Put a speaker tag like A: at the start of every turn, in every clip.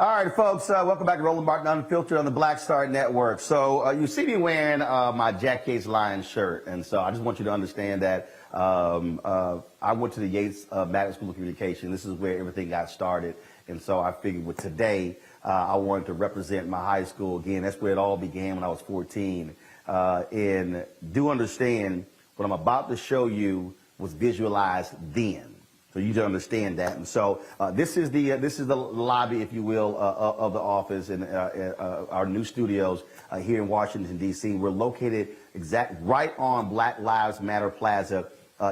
A: All right, folks, welcome back to Roland Martin Unfiltered on the Black Star Network. So you see me wearing my Jack Yates Lions shirt, and so I just want you to understand that I went to the Yates Magnet School of Communication. This is where everything got started, and so I figured with today, I wanted to represent my high school again. That's where it all began when I was 14. And do understand what I'm about to show you was visualized then. So you to understand that, and so this is the lobby, if you will, of the office and our new studios here in Washington D.C. We're located right on Black Lives Matter Plaza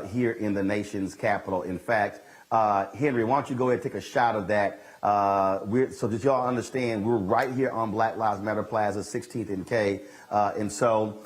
A: here in the nation's capital. In fact, Henry, why don't you go ahead and take a shot of that? So that y'all understand, we're right here on Black Lives Matter Plaza, 16th and K, and so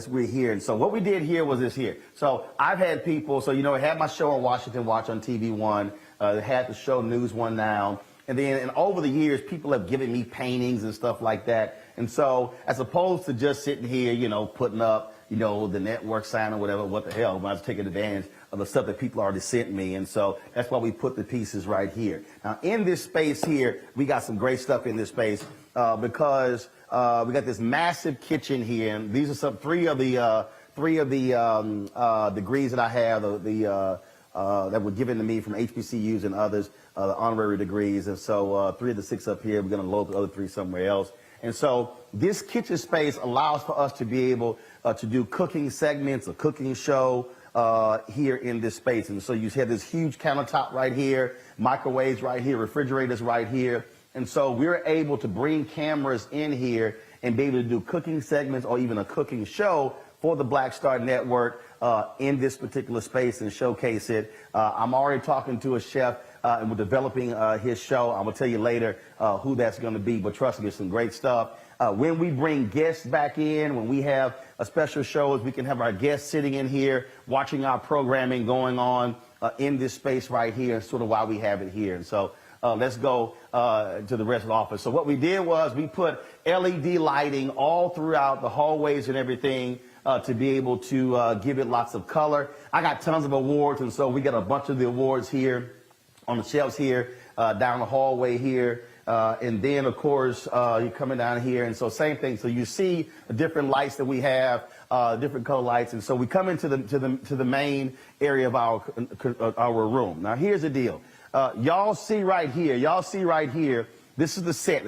A: we're here. And so what we did here was this here. So I've had people, so I had my show on Washington Watch on TV One, had the show News One Now, and over the years, people have given me paintings and stuff like that. And so as opposed to just sitting here, putting up, the network sign or whatever, what the hell, I was taking advantage of the stuff that people already sent me. And so that's why we put the pieces right here. Now, in this space here, we got some great stuff in this space because we got this massive kitchen here. And these are three of the degrees that I have, that were given to me from HBCUs and others, the honorary degrees. And so 3 of the 6 up here, we're going to load the other 3 somewhere else. And so this kitchen space allows for us to be able to do cooking segments, a cooking show here in this space. And so you have this huge countertop right here, microwaves right here, refrigerators right here. And so we're able to bring cameras in here and be able to do cooking segments or even a cooking show for the Black Star Network in this particular space and showcase it. I'm already talking to a chef and we're developing his show. I'm going to tell you later who that's going to be, but trust me, it's some great stuff. When we bring guests back in, when we have a special shows, we can have our guests sitting in here watching our programming going on in this space right here, sort of why we have it here. And so let's go to the rest of the office. So what we did was we put LED lighting all throughout the hallways and everything to be able to give it lots of color. I got tons of awards, and so we got a bunch of the awards here on the shelves here, down the hallway here. And then, of course, you're coming down here, and so same thing. So you see the different lights that we have, different color lights, and so we come into the main area of our room. Now, here's the deal. Y'all see right here. This is the set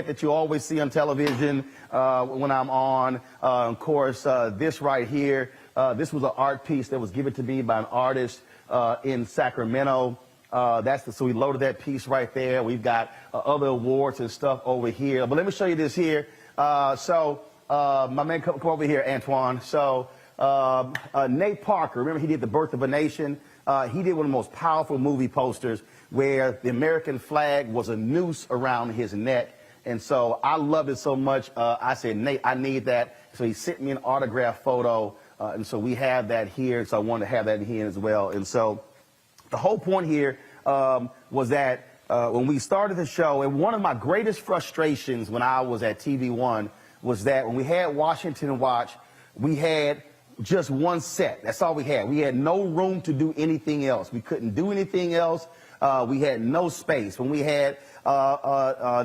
A: that you always see on television when I'm on. Of course, this right here. This was an art piece that was given to me by an artist in Sacramento. So we loaded that piece right there. We've got other awards and stuff over here. But let me show you this here. My man, come over here, Antoine. So Nate Parker, remember he did The Birth of a Nation? He did one of the most powerful movie posters where the American flag was a noose around his neck. And so I loved it so much. I said, Nate, I need that. So he sent me an autograph photo. And so we have that here. So I wanted to have that here as well. And so the whole point here was that when we started the show, and one of my greatest frustrations when I was at TV One was that when we had Washington Watch, we had just one set. That's all we had. We had no room to do anything else. We couldn't do anything else. We had no space. When we had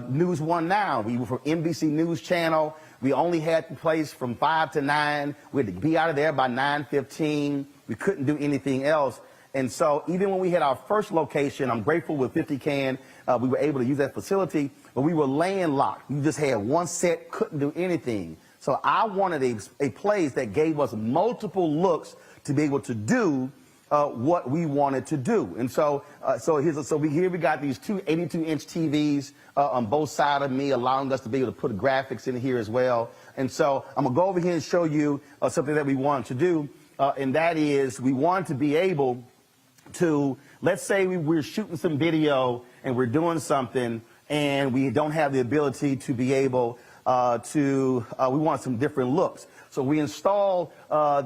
A: News One Now, we were from NBC News Channel. We only had the place from 5 to 9. We had to be out of there by 9:15. We couldn't do anything else. And so even when we had our first location, I'm grateful with 50 Can, we were able to use that facility, but we were landlocked. We just had one set, couldn't do anything. So I wanted a place that gave us multiple looks to be able to do what we wanted to do. And so here we got these two 82-inch TVs on both sides of me, allowing us to be able to put graphics in here as well. And so I'm going to go over here and show you something that we wanted to do, and that is we wanted to be able to, let's say we're shooting some video and we're doing something and we don't have the ability to be able we want some different looks. So we installed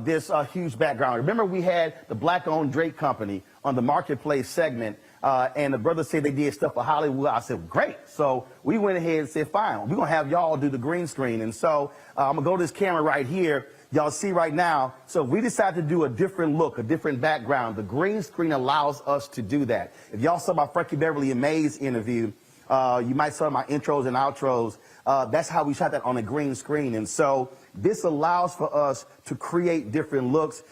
A: this huge background. Remember we had the Black-owned Drake Company on the Marketplace segment, and the brothers said they did stuff for Hollywood. I said, great. So we went ahead and said, fine, we're going to have y'all do the green screen. And so I'm going to go to this camera right here. Y'all see right now, so we decided to do a different look, a different background. The green screen allows us to do that. If y'all saw my Frankie Beverly and Maze interview, You might saw my intros and outros. That's how we shot that on a green screen. And so this allows for us to create different looks.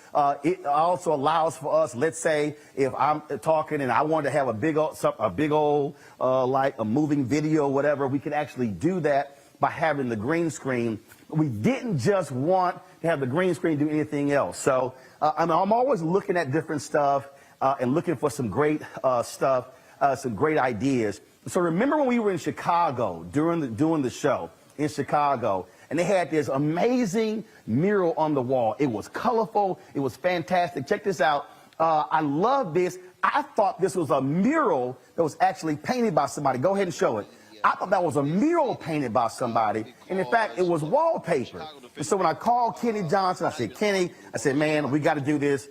A: It also allows for us, let's say, if I'm talking and I want to have a big old like a moving video or whatever, we can actually do that by having the green screen. We didn't just want to have the green screen do anything else. So I'm always looking at different stuff and looking for some great stuff, some great ideas. So remember when we were in Chicago doing the show in Chicago, and they had this amazing mural on the wall. It was colorful. It was fantastic. Check this out. I love this. I thought this was a mural that was actually painted by somebody. Go ahead and show it. I thought that was a mural painted by somebody. And in fact, it was wallpaper. And so when I called Kenny Johnson, I said, Kenny, I said, man, we got to do this.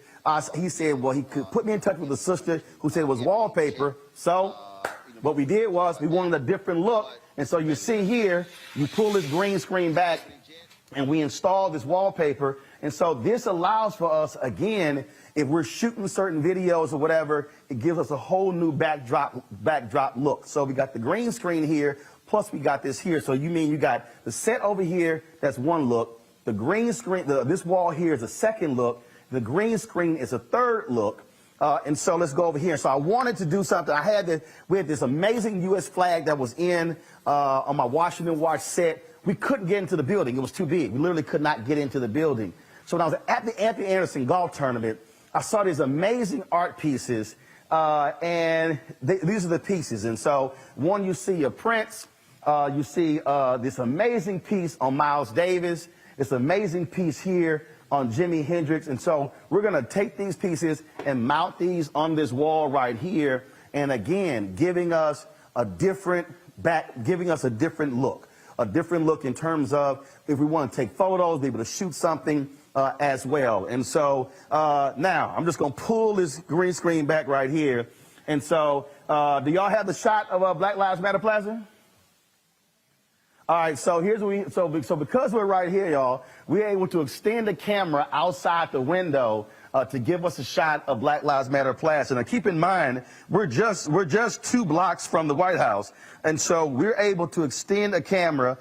A: He said, well, he could put me in touch with a sister who said it was wallpaper. So what we did was we wanted a different look. And so you see here, you pull this green screen back and we installed this wallpaper. And so this allows for us, again, if we're shooting certain videos or whatever, it gives us a whole new backdrop look. So we got the green screen here, plus we got this here. So you mean you got the set over here, that's one look. The green screen, this wall here is a second look. The green screen is a third look. And so let's go over here. So I wanted to do something. We had this amazing U.S. flag that was on my Washington Watch set. We couldn't get into the building. It was too big. We literally could not get into the building. So when I was at the Anthony Anderson golf tournament, I saw these amazing art pieces, and these are the pieces. And so one, you see a Prince. You see this amazing piece on Miles Davis. This amazing piece here on Jimi Hendrix. And so we're going to take these pieces and mount these on this wall right here. And again, giving us a different look in terms of if we want to take photos, be able to shoot something as well. And so now I'm just going to pull this green screen back right here. And so do y'all have the shot of Black Lives Matter Plaza? All right, so here's what so because we're right here, y'all, we're able to extend the camera outside the window to give us a shot of Black Lives Matter Plaza. Now, keep in mind, we're just 2 blocks from the White House, and so we're able to extend a camera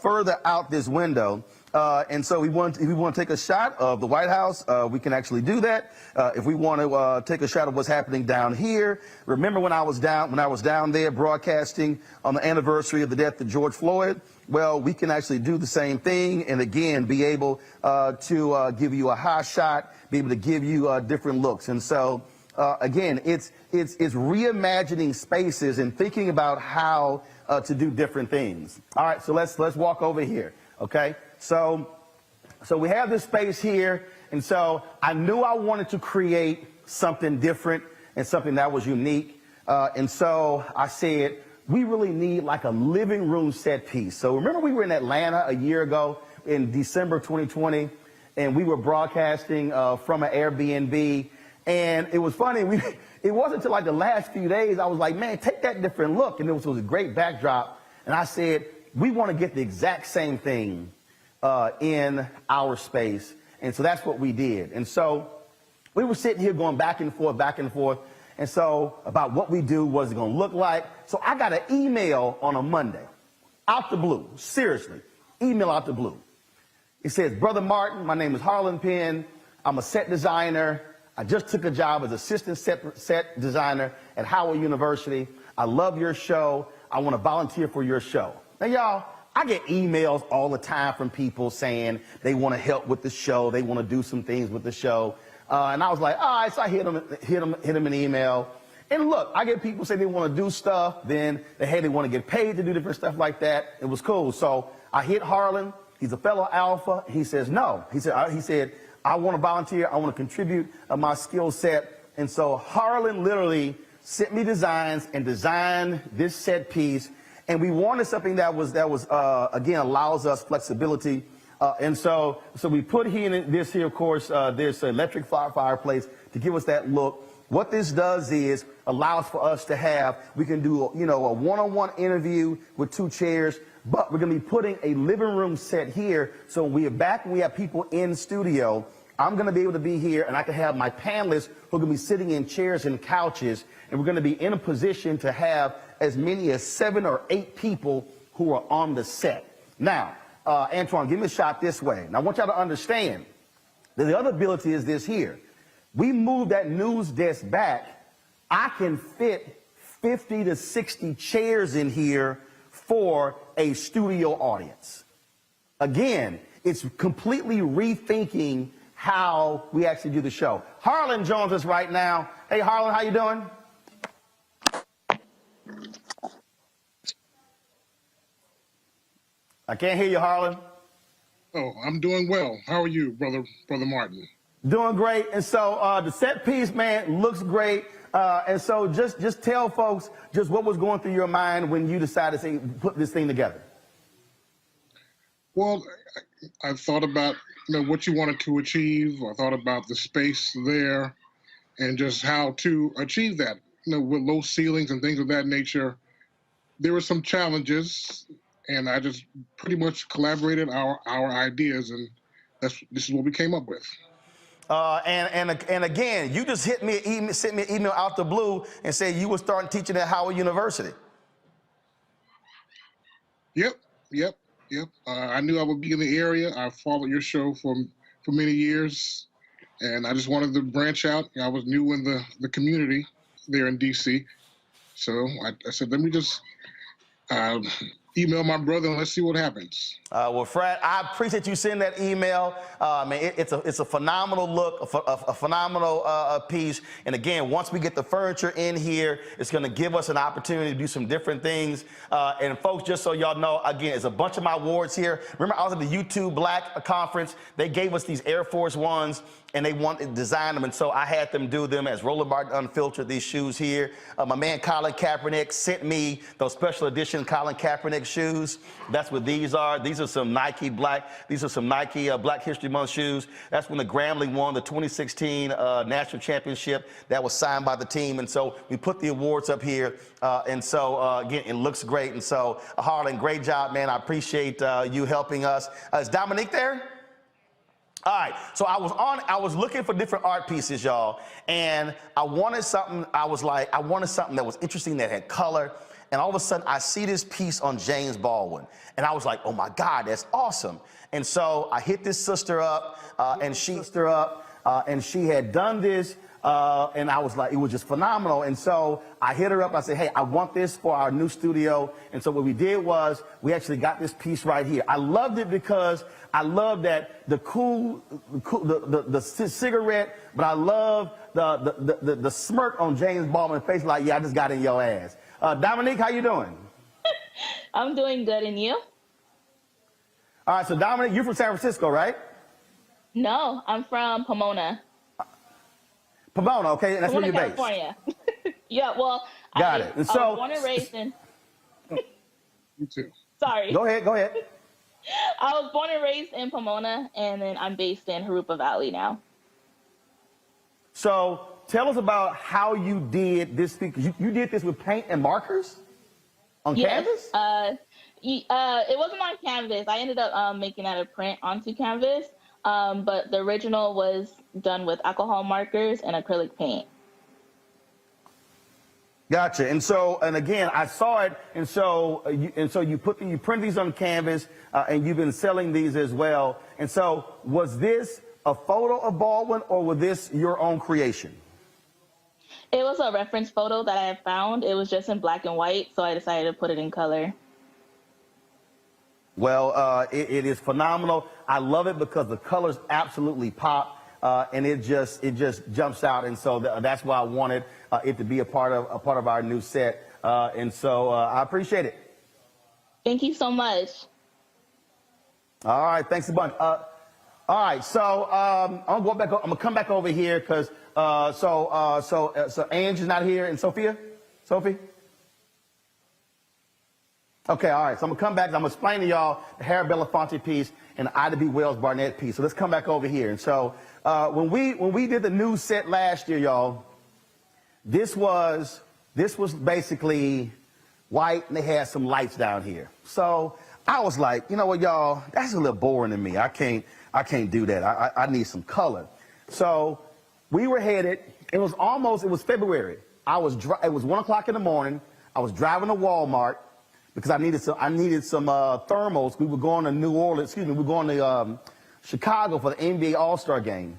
A: further out this window. And so if we want to take a shot of the White House, we can actually do that. If we want to take a shot of what's happening down here, remember when I was down there broadcasting on the anniversary of the death of George Floyd? Well, we can actually do the same thing, and again, be able to give you a high shot, be able to give you different looks. And so again, it's reimagining spaces and thinking about how to do different things. All right, so let's walk over here. Okay. So we have this space here, and so I knew I wanted to create something different and something that was unique. And so I said, we really need like a living room set piece. So remember we were in Atlanta a year ago in December 2020, and we were broadcasting from an Airbnb. And it was funny, it wasn't until like the last few days I was like, man, take that different look. And it was a great backdrop. And I said, we want to get the exact same thing in our space. And so that's what we did. And so we were sitting here going back and forth. And so about what we do, what's it going to look like. So I got an email on a Monday, out the blue, seriously, email out the blue. It says, Brother Martin, my name is Harlan Penn. I'm a set designer. I just took a job as assistant set designer at Howard University. I love your show. I want to volunteer for your show. Now, y'all, I get emails all the time from people saying they want to help with the show. They want to do some things with the show. And I was like, all right, so I hit them an email. And look, I get people say they want to do stuff. Then they want to get paid to do different stuff like that. It was cool. So I hit Harlan. He's a fellow Alpha. He says, no. He said, I want to volunteer. I want to contribute my skill set. And so Harlan literally sent me designs and designed this set piece. And we wanted something that was again, allows us flexibility. And so we put this here, of course, this electric fireplace to give us that look. What this does is allows for us to we can do, a one-on-one interview with 2 chairs, but we're going to be putting a living room set here. So when we are back and we have people in studio, I'm going to be able to be here, and I can have my panelists who are going to be sitting in chairs and couches, and we're going to be in a position to have as many as 7 or 8 people who are on the set. Now, Antoine, give me a shot this way. Now, I want y'all to understand that the other ability is this here. We move that news desk back, I can fit 50 to 60 chairs in here for a studio audience. Again, it's completely rethinking how we actually do the show. Harlan joins us right now. Hey, Harlan, how you doing? I can't hear you, Harlan.
B: Oh, I'm doing well. How are you, Brother Martin?
A: Doing great. And so the set piece, man, looks great. And so just tell folks just what was going through your mind when you decided to put this thing together.
B: Well, I thought about what you wanted to achieve. I thought about the space there and just how to achieve that. With low ceilings and things of that nature, there were some challenges, and I just pretty much collaborated our ideas, and this is what we came up with.
A: And again, you just sent me an email out the blue and said you were starting teaching at Howard University.
B: Yep. I knew I would be in the area. I followed your show for many years, and I just wanted to branch out. I was new in the community there in D.C., so I said, let me just email my brother and let's see what happens.
A: Well, Fred, I appreciate you sending that email. Man, it's a phenomenal look, a phenomenal piece. And again, once we get the furniture in here, it's going to give us an opportunity to do some different things. And folks, just so y'all know, again, it's a bunch of my awards here. Remember, I was at the YouTube Black conference. They gave us these Air Force Ones, and they wanted to design them, and so I had them do them as Roland Martin Unfiltered, these shoes here. My man Colin Kaepernick sent me those special edition Colin Kaepernick shoes. That's what these are. These are some Nike Black History Month shoes. That's when the Grambling won the 2016 national championship. That was signed by the team, and so we put the awards up here. And so, again, it looks great. And so, Harlan, great job, man. I appreciate you helping us. Is Dominique there? All right, so I was looking for different art pieces, y'all, and I wanted something that was interesting, that had color, and all of a sudden I see this piece on James Baldwin, and I was like, oh my God, that's awesome. And so I hit this sister up, and she had done this, and I was like, it was just phenomenal. And so I hit her up. I said, hey, I want this for our new studio. And so what we did was we actually got this piece right here. I loved it because I love that the cigarette, but I love the smirk on James Baldwin's face, like, yeah, I just got in your ass. Dominique, how you doing?
C: I'm doing good, and you?
A: All right, so Dominique, you're from San Francisco, right?
C: No, I'm from Pomona.
A: Pomona, okay, and that's
C: Pomona,
A: where you're
C: California. Yeah, well,
A: got it. And so,
C: I was born and raised in.
B: You too.
C: Sorry.
A: Go ahead.
C: I was born and raised in Pomona, and then I'm based in Jurupa Valley now.
A: So tell us about how you did this. You did this with paint and markers on canvas?
C: It wasn't on canvas. I ended up making that a print onto canvas, but the original was done with alcohol markers and acrylic paint.
A: Gotcha. And again, I saw it, and so you print these on canvas, and you've been selling these as well. And so, was this a photo of Baldwin, or was this your own creation?
C: It was a reference photo that I had found. It was just in black and white, so I decided to put it in color.
A: Well, it is phenomenal. I love it because the colors absolutely pop. And it just jumps out, and so that's why I wanted it to be a part of our new set, and so I appreciate it.
C: Thank you so much.
A: All right, thanks a bunch. All right, so I'm gonna come back over here because so Ange is not here, and Sophie. Okay, all right. So I'm gonna come back. I'm gonna explain to y'all the Harry Belafonte piece and the Ida B. Wells Barnett piece. So let's come back over here. And so when we did the news set last year, y'all, this was basically white, and they had some lights down here. So I was like, you know what, y'all, that's a little boring to me. I can't do that. I need some color. So we were headed. It was February. It was 1 o'clock in the morning. I was driving to Walmart because I needed some thermals. We were going to we were going to Chicago for the NBA All-Star game.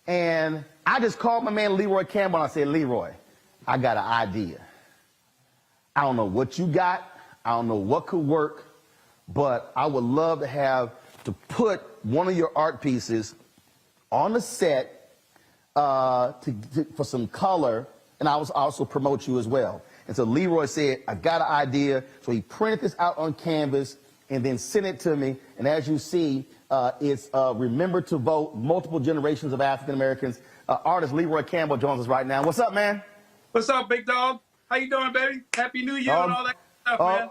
A: And I just called my man Leroy Campbell and I said, Leroy, I got an idea. I don't know what you got. I don't know what could work, but I would love to put one of your art pieces on the set for some color, and I was also promote you as well. And so Leroy said, I got an idea. So he printed this out on canvas and then sent it to me. And as you see, it's Remember to Vote, multiple generations of African Americans. Artist Leroy Campbell joins us right now. What's up, man?
D: What's up, big dog? How you doing, baby? Happy New Year and all that stuff, man.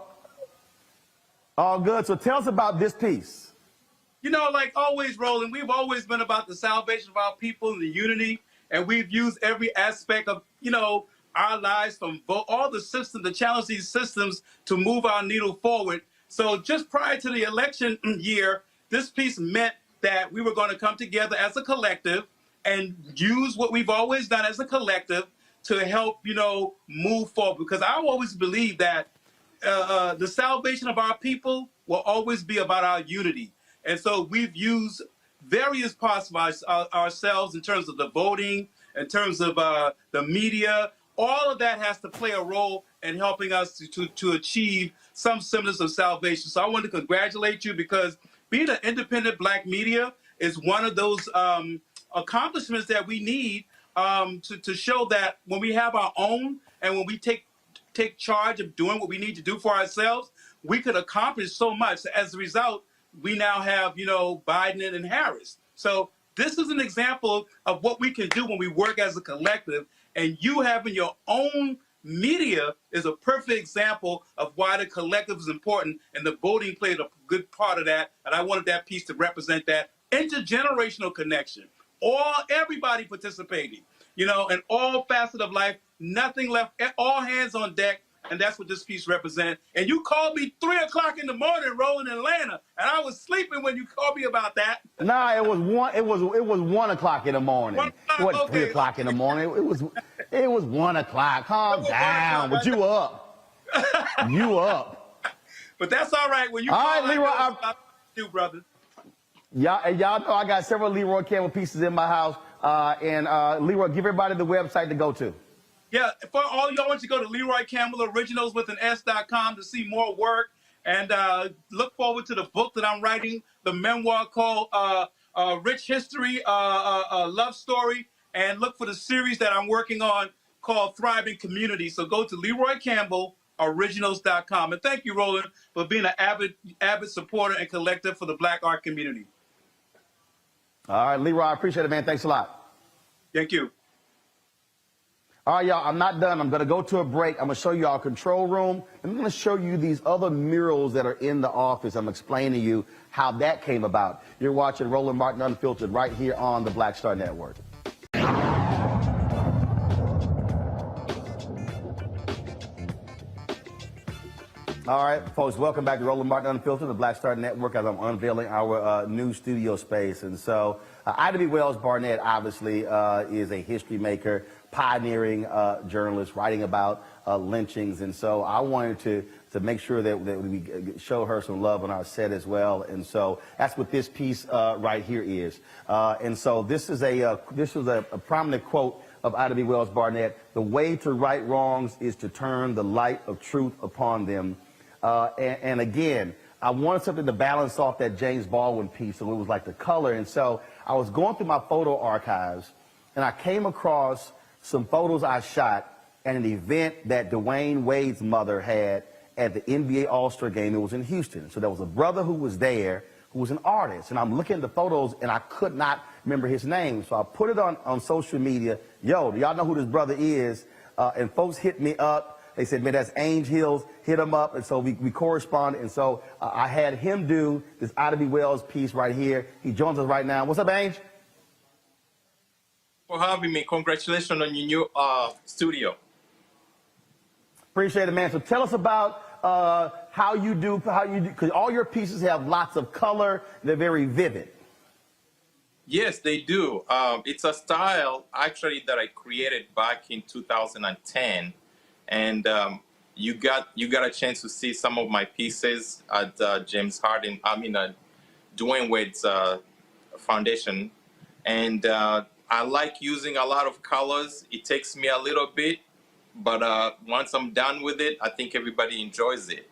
A: All good. So tell us about this piece.
D: You know, like always, Roland, we've always been about the salvation of our people and the unity, and we've used every aspect of, our lives from all the systems, to challenge these systems to move our needle forward. So just prior to the election year, this piece meant that we were going to come together as a collective and use what we've always done as a collective to help, move forward. Because I always believe that the salvation of our people will always be about our unity. And so we've used various parts of ourselves in terms of the voting, in terms of the media. All of that has to play a role in helping us to achieve some semblance of salvation. So I want to congratulate you, because being an independent Black media is one of those accomplishments that we need to show that when we have our own and when we take charge of doing what we need to do for ourselves, we could accomplish so much. As a result, we now have, Biden and Harris. So this is an example of what we can do when we work as a collective, and you having your own media is a perfect example of why the collective is important, and the voting played a good part of that. And I wanted that piece to represent that intergenerational connection. Everybody participating, in all facets of life, nothing left, all hands on deck. And that's what this piece represents. And you called me 3 o'clock in the morning, rolling in Atlanta, and I was sleeping when you called me about that.
A: Nah, it was 1 o'clock in the morning.
D: 1 o'clock,
A: It wasn't
D: okay.
A: 3 o'clock in the morning. It was 1 o'clock. Calm down. But you up. You up.
D: But that's all right. When you
A: All
D: call,
A: right, Leroy,
D: I do, brother.
A: Y'all know I got several Leroy Campbell pieces in my house. And Leroy, give everybody the website to go to.
D: Yeah, for all y'all, want you to go to Leroy Campbell Originals with an S.com to see more work, and look forward to the book that I'm writing, the memoir called Rich History, Love Story, and look for the series that I'm working on called Thriving Community. So go to Leroy Campbell Originals.com. And thank you, Roland, for being an avid supporter and collector for the Black art community.
A: All right, Leroy, I appreciate it, man. Thanks a lot.
D: Thank you.
A: All right, y'all, I'm not done. I'm going to go to a break. I'm going to show you our control room. I'm going to show you these other murals that are in the office. I'm explaining to you how that came about. You're watching Roland Martin Unfiltered right here on the Black Star Network. All right, folks, welcome back to Roland Martin Unfiltered, the Black Star Network, as I'm unveiling our new studio space. And so Ida B. Wells Barnett, obviously, is a history maker, pioneering journalist, writing about lynchings. And so I wanted to make sure that we show her some love on our set as well. And so that's what this piece right here is. And so this was a prominent quote of Ida B. Wells Barnett: "The way to right wrongs is to turn the light of truth upon them." And again, I wanted something to balance off that James Baldwin piece, so it was like the color. And so I was going through my photo archives, and I came across some photos I shot at an event that Dwayne Wade's mother had at the NBA All-Star game. It was in Houston. So there was a brother who was there who was an artist, and I'm looking at the photos, and I could not remember his name. So I put it on social media. Yo, do y'all know who this brother is? And folks hit me up. They said, man, that's Ainge Hills. Hit him up. And so we corresponded. And so I had him do this Ida B. Wells piece right here. He joins us right now. What's up, Ainge?
E: For having me. Congratulations on your new studio.
A: Appreciate it, man. So tell us about how you do, because all your pieces have lots of color. They're very vivid.
E: Yes, they do. It's a style actually that I created back in 2010, and you got a chance to see some of my pieces at James Harden. Dwayne Wade's foundation, and I like using a lot of colors. It takes me a little bit, but once I'm done with it, I think everybody enjoys it.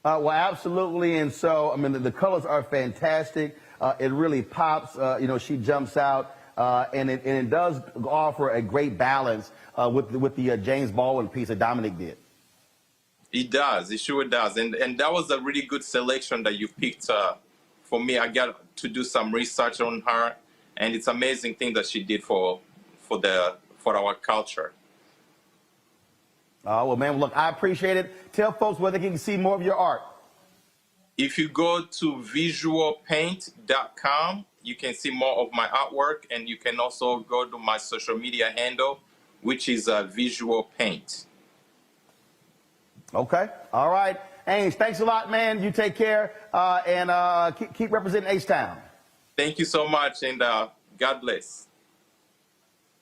A: Well, absolutely. And so, I mean, the colors are fantastic. It really pops. She jumps out, and it does offer a great balance with the James Baldwin piece that Dominic did.
E: It does. It sure does. And that was a really good selection that you picked for me. I got to do some research on her, and it's an amazing thing that she did for our culture.
A: Well, man, look, I appreciate it. Tell folks where they can see more of your art.
E: If you go to visualpaint.com, you can see more of my artwork, and you can also go to my social media handle, which is Visual Paint.
A: Okay. All right. Ames, thanks a lot, man. You take care, and keep representing H-Town.
E: Thank you so much, and God bless.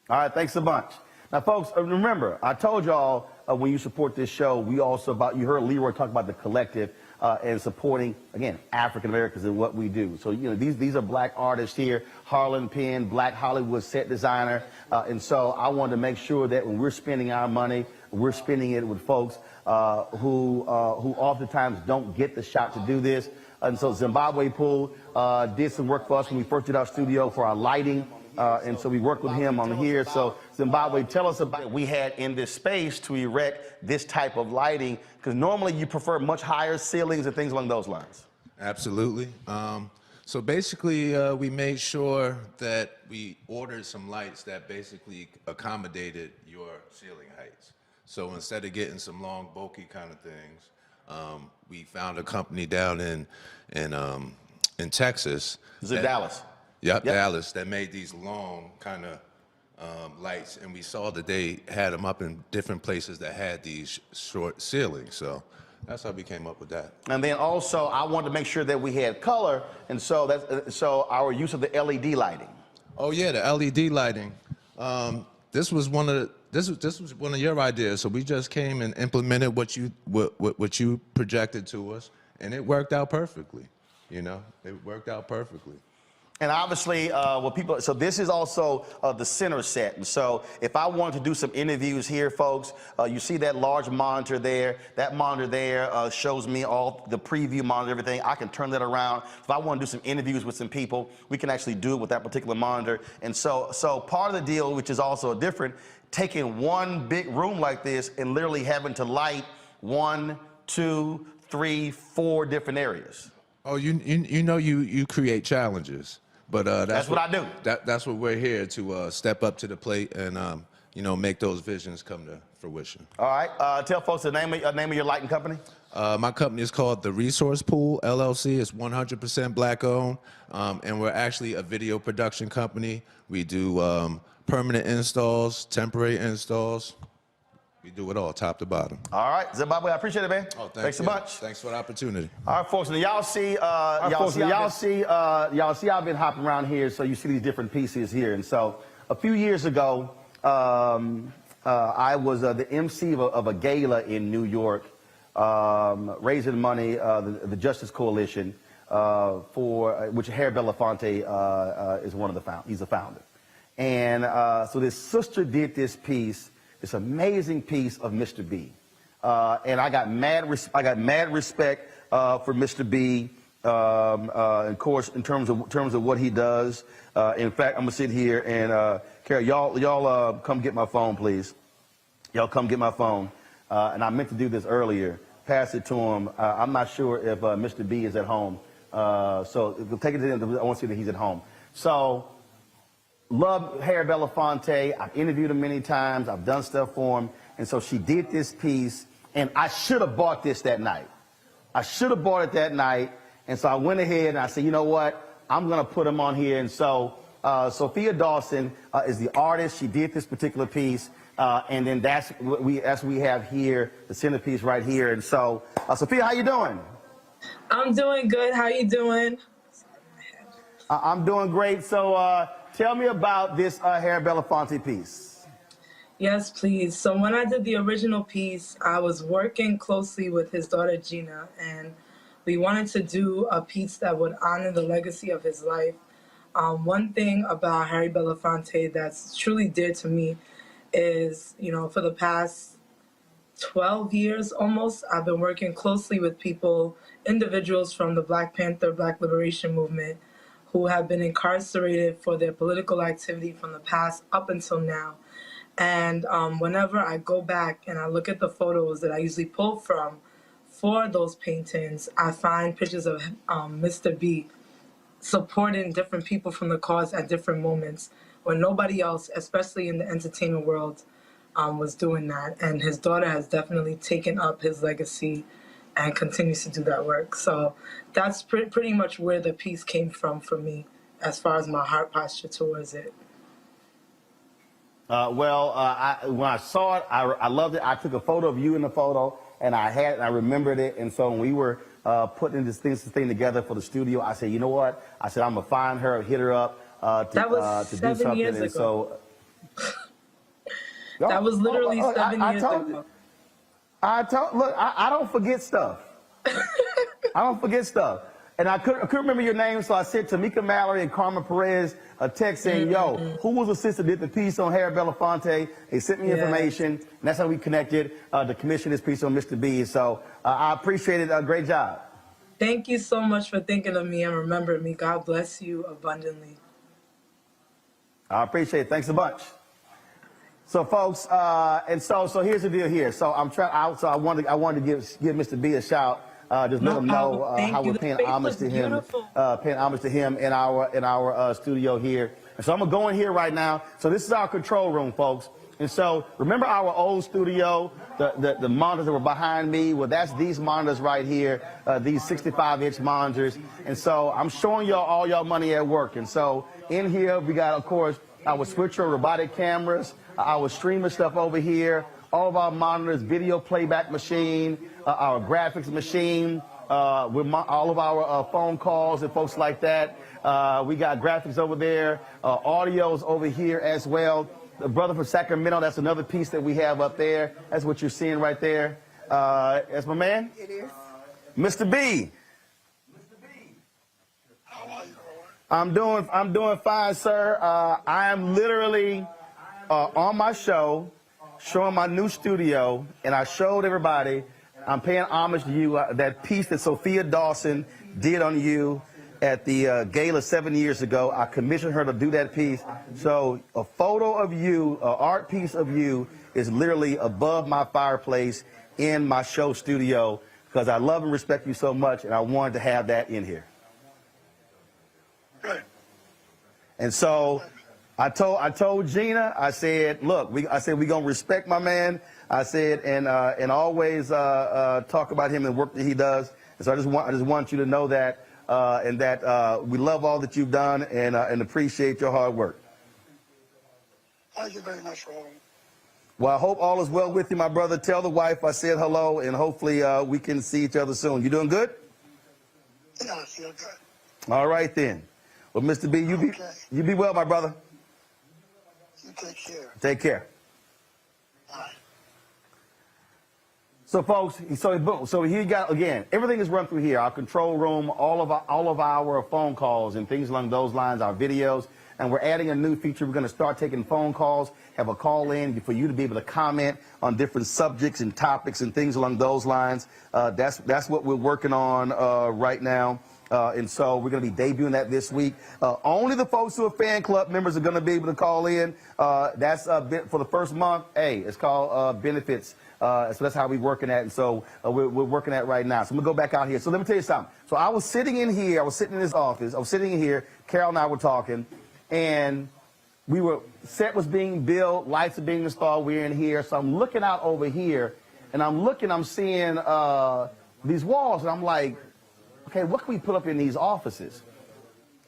A: All right. Thanks a bunch. Now, folks, remember, I told y'all when you support this show, you heard Leroy talk about the collective and supporting, again, African Americans in what we do. So, these are black artists here, Harlan Penn, Black Hollywood set designer. And so I wanted to make sure that when we're spending our money, we're spending it with folks who oftentimes don't get the shot to do this. And so Zimbabwe Pool did some work for us when we first did our studio for our lighting. And so we worked with him on here. So Zimbabwe, tell us about what we had in this space to erect this type of lighting, because normally you prefer much higher ceilings and things along those lines.
F: Absolutely. So basically, we made sure that we ordered some lights that basically accommodated your ceiling heights. So instead of getting some long, bulky kind of things, we found a company down in Texas.
A: Is it Dallas?
F: Yep, Dallas, that made these long kind of lights, and we saw that they had them up in different places that had these short ceilings. So that's how we came up with that.
A: And then also, I wanted to make sure that we had color, and so our use of the LED lighting.
F: Oh yeah, the LED lighting. This was one of your ideas. So we just came and implemented what you projected to us, and it worked out perfectly. It worked out perfectly.
A: And obviously, so this is also the center set. And so if I wanted to do some interviews here, folks, you see that large monitor there. That monitor there shows me all the preview monitor, everything. I can turn that around. If I want to do some interviews with some people, we can actually do it with that particular monitor. And so part of the deal, which is also different, taking one big room like this and literally having to light 1, 2, 3, 4 different areas.
F: Oh, you create challenges. But that's
A: what I do.
F: That's what we're here to step up to the plate and make those visions come to fruition.
A: All right. Tell folks the name of your lighting company.
F: My company is called The Resource Pool LLC. It's 100% black owned, and we're actually a video production company. We do permanent installs, temporary installs. We do it all, top to bottom.
A: All right, Zimbabwe, I appreciate it, man.
F: Oh,
A: thanks a bunch.
F: Thanks for the opportunity.
A: All right, folks. Now y'all see, I've been hopping around here, so you see these different pieces here. And so, a few years ago, I was the MC of a gala in New York, raising money, the Justice Coalition, for which Harry Belafonte is one of the he's the founder. And so this sister did this piece. This amazing piece of Mr. B, and I got mad respect for Mr. B, of course, in terms of what he does. In fact, I'm gonna sit here and Carol, y'all come get my phone, please. Y'all come get my phone. And I meant to do this earlier. Pass it to him. I'm not sure if Mr. B is at home, so take it to him. I want to see that he's at home. So. Love Harry Belafonte. I've interviewed him many times. I've done stuff for him. And so she did this piece, and I should have bought this that night. I should have bought it that night. And so I went ahead and I said, you know what? I'm going to put him on here. And so Sophia Dawson is the artist. She did this particular piece. And then that's what we have here, the centerpiece right here. And so, Sophia, how you doing?
G: I'm doing good. How you doing?
A: I'm doing great. So tell me about this Harry Belafonte piece.
G: Yes, please. So when I did the original piece, I was working closely with his daughter, Gina, and we wanted to do a piece that would honor the legacy of his life. One thing about Harry Belafonte that's truly dear to me is, you know, for the past 12 years almost, I've been working closely with people, individuals from the Black Panther, Black Liberation Movement, who have been incarcerated for their political activity from the past up until now. And whenever I go back and I look at the photos that I usually pull from for those paintings, I find pictures of Mr. B supporting different people from the cause at different moments when nobody else, especially in the entertainment world, was doing that. And his daughter has definitely taken up his legacy and continues to do that work. So that's pretty much where the piece came from for me as far as my heart posture towards it.
A: When I saw it, I loved it. I took a photo of you in the photo, and I remembered it. And so when we were putting this thing together for the studio, I said, you know what? I said, I'm going to find her, hit her up to do
G: 7 years
A: something.
G: ago.
A: And so,
G: That was literally 7 years ago.
A: Look, I don't forget stuff. I don't forget stuff. And I couldn't remember your name, so I sent Tamika Mallory and Carmen Perez a text saying, yo, who was the sister that did the piece on Harry Belafonte? They sent me information, and that's how we connected to commission this piece on Mr. B. So I appreciate it. Great job.
G: Thank you so much for thinking of me and remembering me. God bless you abundantly.
A: I appreciate it. Thanks a bunch. So, folks, and so here's the deal here. So I wanted to give Mr. B a shout. Just let him know how we're paying homage to him, in our studio here. And so I'm gonna go in here right now. So this is our control room, folks. And so remember our old studio, the monitors that were behind me. Well, that's these monitors right here, these 65-inch monitors. And so I'm showing y'all all y'all money at work. And so in here we got, of course, our switcher robotic cameras, our streamer stuff over here, all of our monitors, video playback machine, our graphics machine, with all of our phone calls and folks like that. We got graphics over there, audio's over here as well. The brother from Sacramento, that's another piece that we have up there. That's what you're seeing right there. That's my man?
H: It is.
A: Mr. B.
H: How are you?
A: I'm doing fine, sir. I am literally on my show, showing my new studio, and I showed everybody, I'm paying homage to you, that piece that Sophia Dawson did on you at the gala 7 years ago. I commissioned her to do that piece. So a photo of you, an art piece of you, is literally above my fireplace in my show studio because I love and respect you so much, and I wanted to have that in here.
H: Good.
A: And so I told Gina, I said, look, we're gonna respect my man. I said, and always talk about him and work that he does. And so I just want you to know that, and that we love all that you've done and appreciate your hard work.
H: Thank you very much, Roland.
A: Well, I hope all is well with you, my brother. Tell the wife I said hello, and hopefully we can see each other soon. You doing good?
H: Yeah, I feel good.
A: All right then. Well, Mr. B, you be well, my brother.
H: You take care.
A: Take care.
H: Bye.
A: So, folks, so here you got, again, everything is run through here, our control room, all of our phone calls and things along those lines, our videos, and we're adding a new feature. We're going to start taking phone calls, have a call in for you to be able to comment on different subjects and topics and things along those lines. That's what we're working on right now. And so we're going to be debuting that this week. Only the folks who are fan club members are going to be able to call in. That's for the first month. Hey, it's called benefits. So that's how we're working at. And so we're working at right now. So I'm going to go back out here. So let me tell you something. So I was sitting in here. I was sitting in this office. I was sitting in here. Carol and I were talking. And set was being built. Lights are being installed. We're in here. So I'm looking out over here. And I'm seeing these walls. And I'm like, okay, what can we put up in these offices?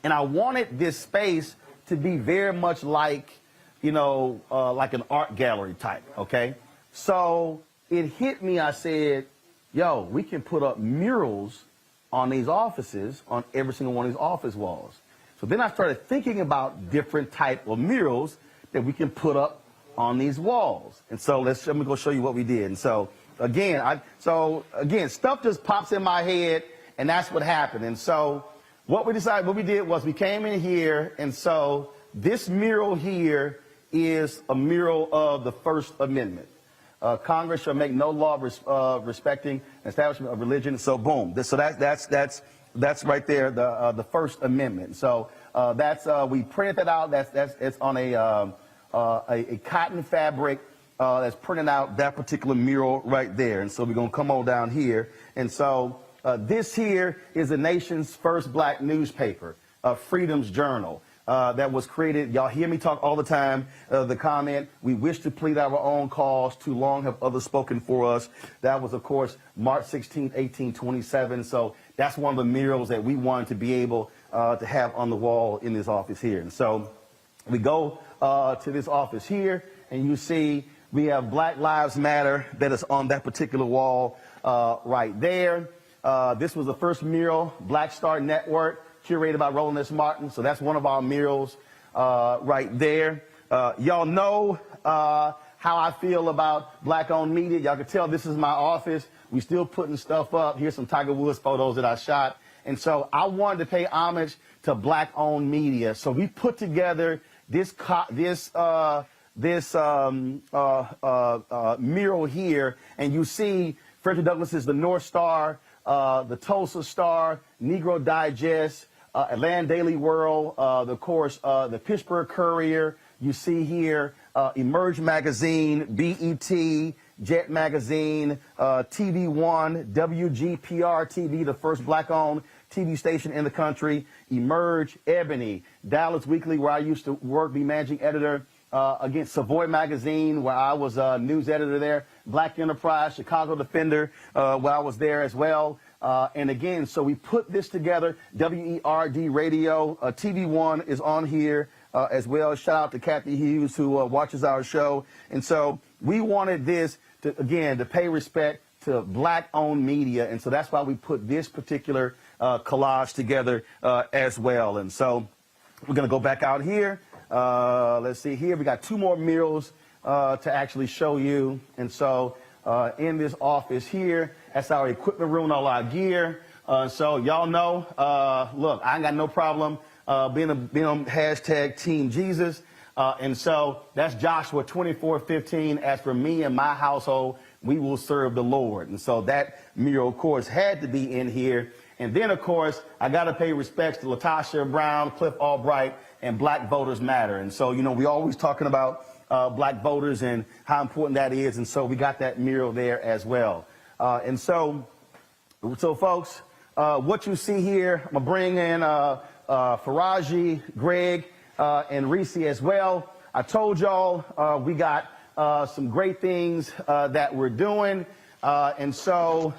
A: And I wanted this space to be very much like like an art gallery type, okay? So it hit me, I said, yo, we can put up murals on these offices, on every single one of these office walls. So then I started thinking about different type of murals that we can put up on these walls. And so let me go show you what we did. And so again, stuff just pops in my head, and that's what happened. And so what we did was we came in here, and so this mural here is a mural of the First Amendment. Congress shall make no law respecting establishment of religion. So boom, that's right there, the First Amendment. So we printed that out. It's on a cotton fabric that's printing out that particular mural right there. And so we're gonna come on down here. And so this here is the nation's first black newspaper, Freedom's Journal. That was created, y'all hear me talk all the time, the comment, we wish to plead our own cause, too long have others spoken for us. That was, of course, March 16, 1827. So that's one of the murals that we wanted to be able to have on the wall in this office here. And so we go to this office here, and you see we have Black Lives Matter that is on that particular wall right there. This was the first mural, Black Star Network, curated by Roland S. Martin. So that's one of our murals right there. Y'all know how I feel about black-owned media. Y'all can tell this is my office. We still putting stuff up. Here's some Tiger Woods photos that I shot. And so I wanted to pay homage to black-owned media. So we put together this mural here, and you see Frederick Douglass is the North Star, the Tulsa Star, Negro Digest, Atlanta Daily World, of course, the Pittsburgh Courier. You see here Emerge Magazine, BET, Jet Magazine, TV One, WGPR TV, the first black-owned TV station in the country, Emerge, Ebony, Dallas Weekly, where I used to work, be managing editor, again, Savoy Magazine, where I was a news editor there, Black Enterprise, Chicago Defender, where I was there as well. And again, so we put this together, WERD Radio, TV One is on here as well. Shout out to Kathy Hughes, who watches our show. And so we wanted this to, again, to pay respect to black-owned media. And so that's why we put this particular collage together as well. And so we're going to go back out here. Let's see here. We got two more murals to actually show you. And so in this office here, that's our equipment room, all our gear. So y'all know, look, I ain't got no problem being on hashtag Team Jesus. And so that's Joshua 24:15. As for me and my household, we will serve the Lord. And so that mural, of course, had to be in here. And then, of course, I got to pay respects to Latasha Brown, Cliff Albright, and Black Voters Matter. And so, you know, we always talking about black voters and how important that is. And so we got that mural there as well. And so folks, what you see here, I'm going to bring in Faraji, Greg, and Reese as well. I told y'all we got some great things that we're doing. And so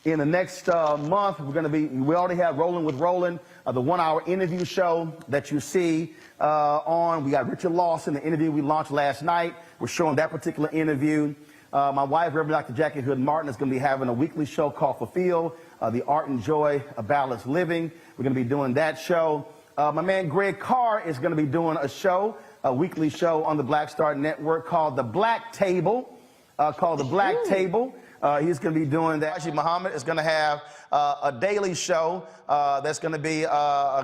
A: in the next month, we already have Rolling with Roland, the 1-hour interview show that you see on. We got Richard Lawson, the interview we launched last night. We're showing that particular interview. My wife, Reverend Dr. Jackie Hood Martin, is going to be having a weekly show called Fulfill, the Art and Joy of Balanced Living. We're going to be doing that show. My man Greg Carr is going to be doing a show, a weekly show on the Black Star Network called The Black Table. He's going to be doing that. Faraji Muhammad is going to have a daily show that's going to be Faraji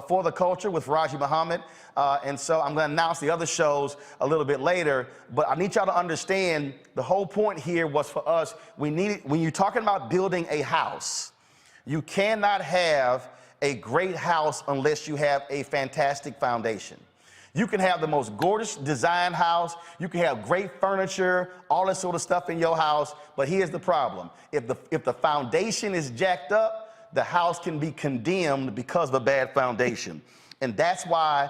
A: For the Culture with Faraji Muhammad. And so I'm going to announce the other shows a little bit later. But I need y'all to understand the whole point here was for us, when you're talking about building a house, you cannot have a great house unless you have a fantastic foundation. You can have the most gorgeous design house, you can have great furniture, all that sort of stuff in your house, but here's the problem. If the foundation is jacked up, the house can be condemned because of a bad foundation. And that's why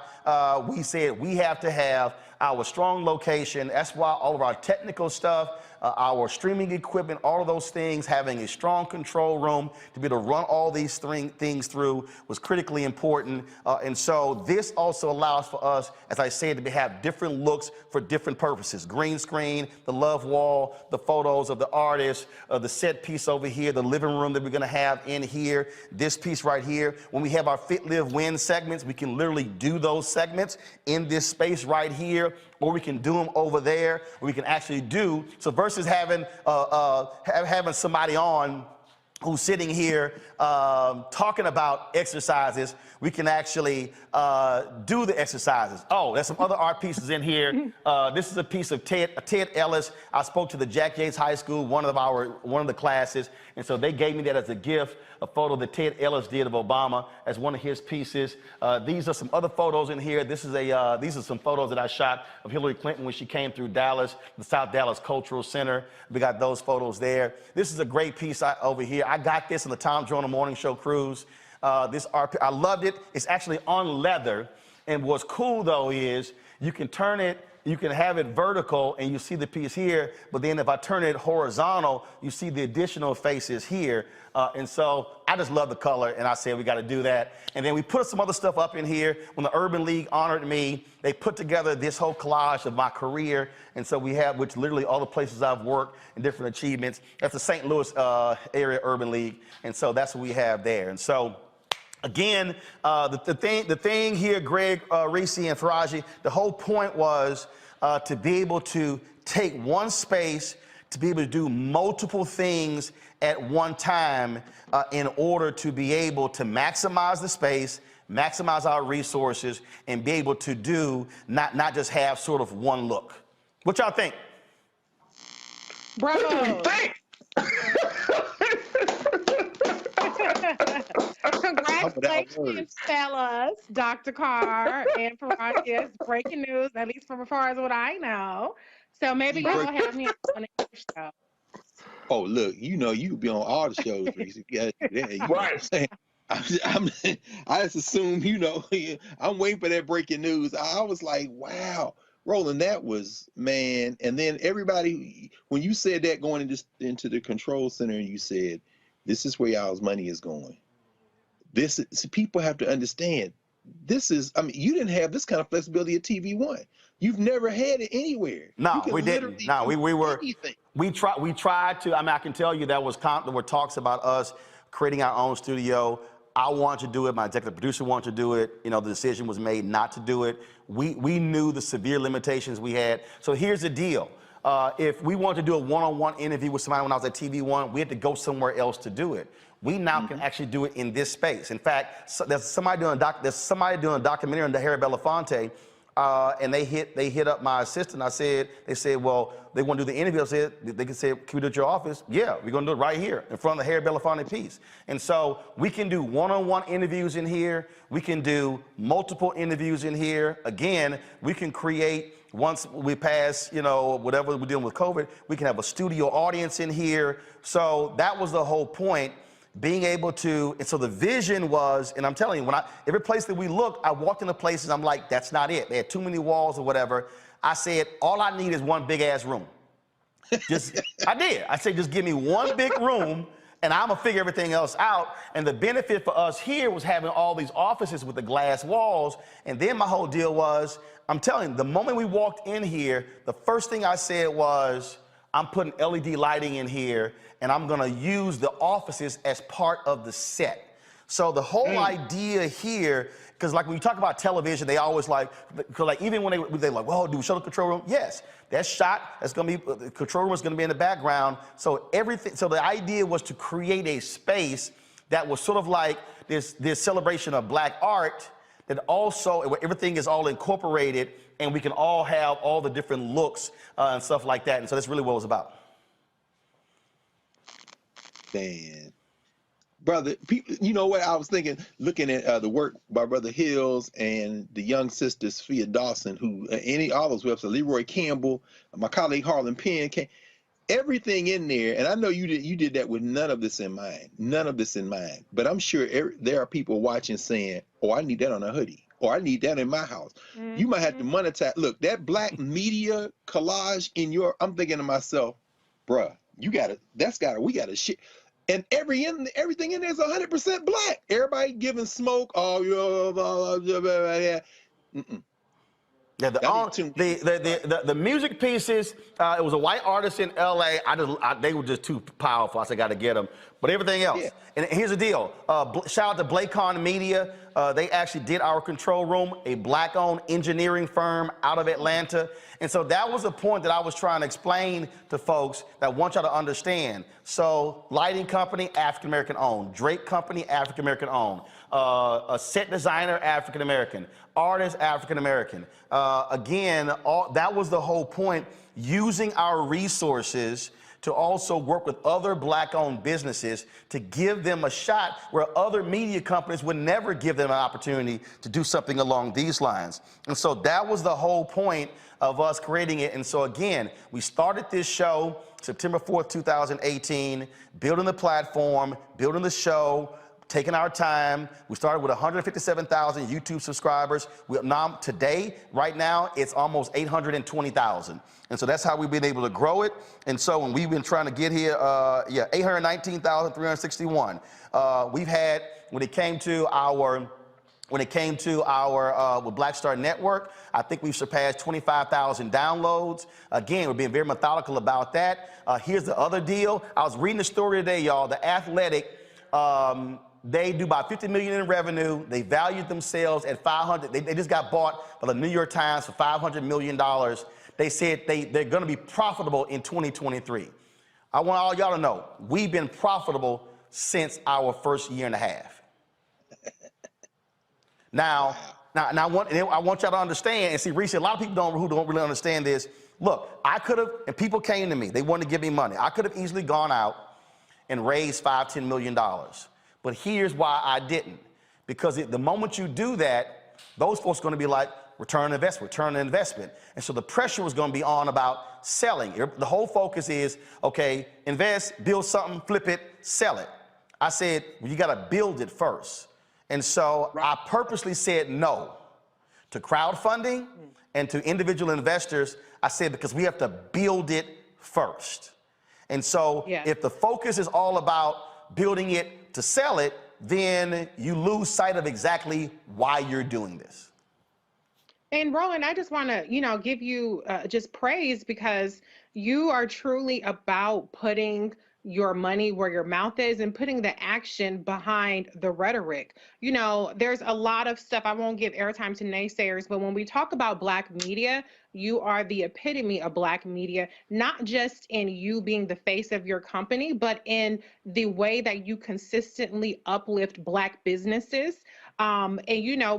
A: we said we have to have our strong location. That's why all of our technical stuff, our streaming equipment, all of those things, having a strong control room to be able to run all these things through was critically important. And so this also allows for us, as I said, to have different looks for different purposes. Green screen, the love wall, the photos of the artist, the set piece over here, the living room that we're going to have in here, this piece right here. When we have our Fit, Live, Win segments, we can literally do those segments in this space right here, or we can do them over there, or we can actually do, so versus having somebody on who's sitting here talking about exercises, we can actually do the exercises. Oh, there's some other art pieces in here. This is a piece of Ted Ellis. I spoke to the Jack Yates High School, one of the classes, and so they gave me that as a gift, a photo that Ted Ellis did of Obama as one of his pieces. These are some other photos in here. These are some photos that I shot of Hillary Clinton when she came through Dallas, the South Dallas Cultural Center. We got those photos there. This is a great piece over here. I got this in the Tom Joyner Morning Show cruise. This art, I loved it. It's actually on leather. And what's cool though is you can turn it, you can have it vertical and you see the piece here, but then if I turn it horizontal, you see the additional faces here. And so I just love the color and I said we got to do that. And then we put some other stuff up in here. When the Urban League honored me, they put together this whole collage of my career. And so we have, which literally all the places I've worked and different achievements. That's the St. Louis area Urban League. And so that's what we have there. And so again, the thing here, Greg, Reese, and Faraji, the whole point was to be able to take one space, to be able to do multiple things at one time in order to be able to maximize the space, maximize our resources, and be able to do, not just have sort of one look. What y'all think?
I: Bravo. Congratulations, fellas, Dr. Carr and Faraji. Breaking news, at least from as far as what I know. So maybe you'll have me on the show.
J: Oh, look, you know you be on all the shows, Reese. Yeah,
B: Right.
J: I just assume, you know, I'm waiting for that breaking news. I was like, wow, Roland, that was, man. And then everybody, when you said that going into the control center and you said, this is where y'all's money is going. This is, people have to understand, this is, I mean, you didn't have this kind of flexibility at TV One. You've never had it anywhere.
A: No, we didn't. No, we tried to. I mean, I can tell you there were talks about us creating our own studio. I wanted to do it. My executive producer wanted to do it. You know, the decision was made not to do it. We knew the severe limitations we had. So here's the deal. If we wanted to do a one-on-one interview with somebody when I was at TV One, we had to go somewhere else to do it. We now can actually do it in this space. In fact, there's somebody doing a documentary on the Harry Belafonte. And they hit up my assistant. They said, well, they want to do the interview. I said, they can say, can we do it at your office? Yeah, we're going to do it right here in front of the Harry Belafonte piece. And so we can do one-on-one interviews in here. We can do multiple interviews in here. Again, we can create, once we pass, you know, whatever we're dealing with COVID, we can have a studio audience in here. So that was the whole point. Being able to, and so the vision was, and I'm telling you, every place that we look, I walked into places, I'm like, that's not it. They had too many walls or whatever. I said, all I need is one big ass room. I said, just give me one big room and I'm gonna figure everything else out. And the benefit for us here was having all these offices with the glass walls. And then my whole deal was, I'm telling you, the moment we walked in here, the first thing I said was, I'm putting LED lighting in here and I'm gonna use the offices as part of the set. So the whole idea here, because like when you talk about television, they always like, because like even when they're like, well, do we show the control room? Yes, that's shot, that's gonna be, the control room is gonna be in the background. So so the idea was to create a space that was sort of like this celebration of Black art, that also, everything is all incorporated and we can all have all the different looks and stuff like that. And so that's really what it was about.
J: Man, brother, people, you know what I was thinking, looking at the work by Brother Hills and the young sister Sophia Dawson, who all those websites, Leroy Campbell, my colleague Harlan Penn, everything in there. And I know you did that with none of this in mind, but I'm sure there are people watching saying, oh, I need that on a hoodie, or I need that in my house. You might have to monetize. Look, that Black media collage I'm thinking to myself, bruh, we gotta shit. And everything in there is 100% black. Everybody giving smoke. Oh, yeah.
A: Yeah, the music pieces. It was a white artist in L.A. They were just too powerful. I said, got to get them. But everything else. Yeah. And here's the deal. Shout out to Blakon Media. They actually did our control room, a black-owned engineering firm out of Atlanta. And so that was the point that I was trying to explain to folks that want y'all to understand. So lighting company, African-American owned. Drake company, African-American owned. A set designer, African-American. Artist, African-American. Again, that was the whole point, using our resources to also work with other black-owned businesses to give them a shot where other media companies would never give them an opportunity to do something along these lines. And so that was the whole point of us creating it. And so again, we started this show September 4th, 2018, building the platform, building the show, taking our time. We started with 157,000 YouTube subscribers. Right now, it's almost 820,000. And so that's how we've been able to grow it. And so when we've been trying to get here, 819,361. We've had, when it came to our with Black Star Network, I think we've surpassed 25,000 downloads. Again, we're being very methodical about that. Here's the other deal. I was reading the story today, y'all. The Athletic, they do about $50 million in revenue. They valued themselves at 500. They just got bought by the New York Times for $500 million. They said they're going to be profitable in 2023. I want all y'all to know, we've been profitable since our first year and a half. Now I want y'all to understand, and see, recently, a lot of people who don't really understand this. Look, I could have, and people came to me, they wanted to give me money. I could have easily gone out and raised $5–10 million. But here's why I didn't. Because the moment you do that, those folks are going to be like, return on investment. And so the pressure was going to be on about selling. The whole focus is, okay, invest, build something, flip it, sell it. I said, well, you got to build it first. And so I purposely said no to crowdfunding and to individual investors. I said, because we have to build it first. And so if the focus is all about building it to sell it, then you lose sight of exactly why you're doing this.
I: And Roland, I just want to, give you just praise, because you are truly about putting your money where your mouth is and putting the action behind the rhetoric. There's a lot of stuff. I won't give airtime to naysayers, but when we talk about Black media, you are the epitome of Black media, not just in you being the face of your company, but in the way that you consistently uplift Black businesses. And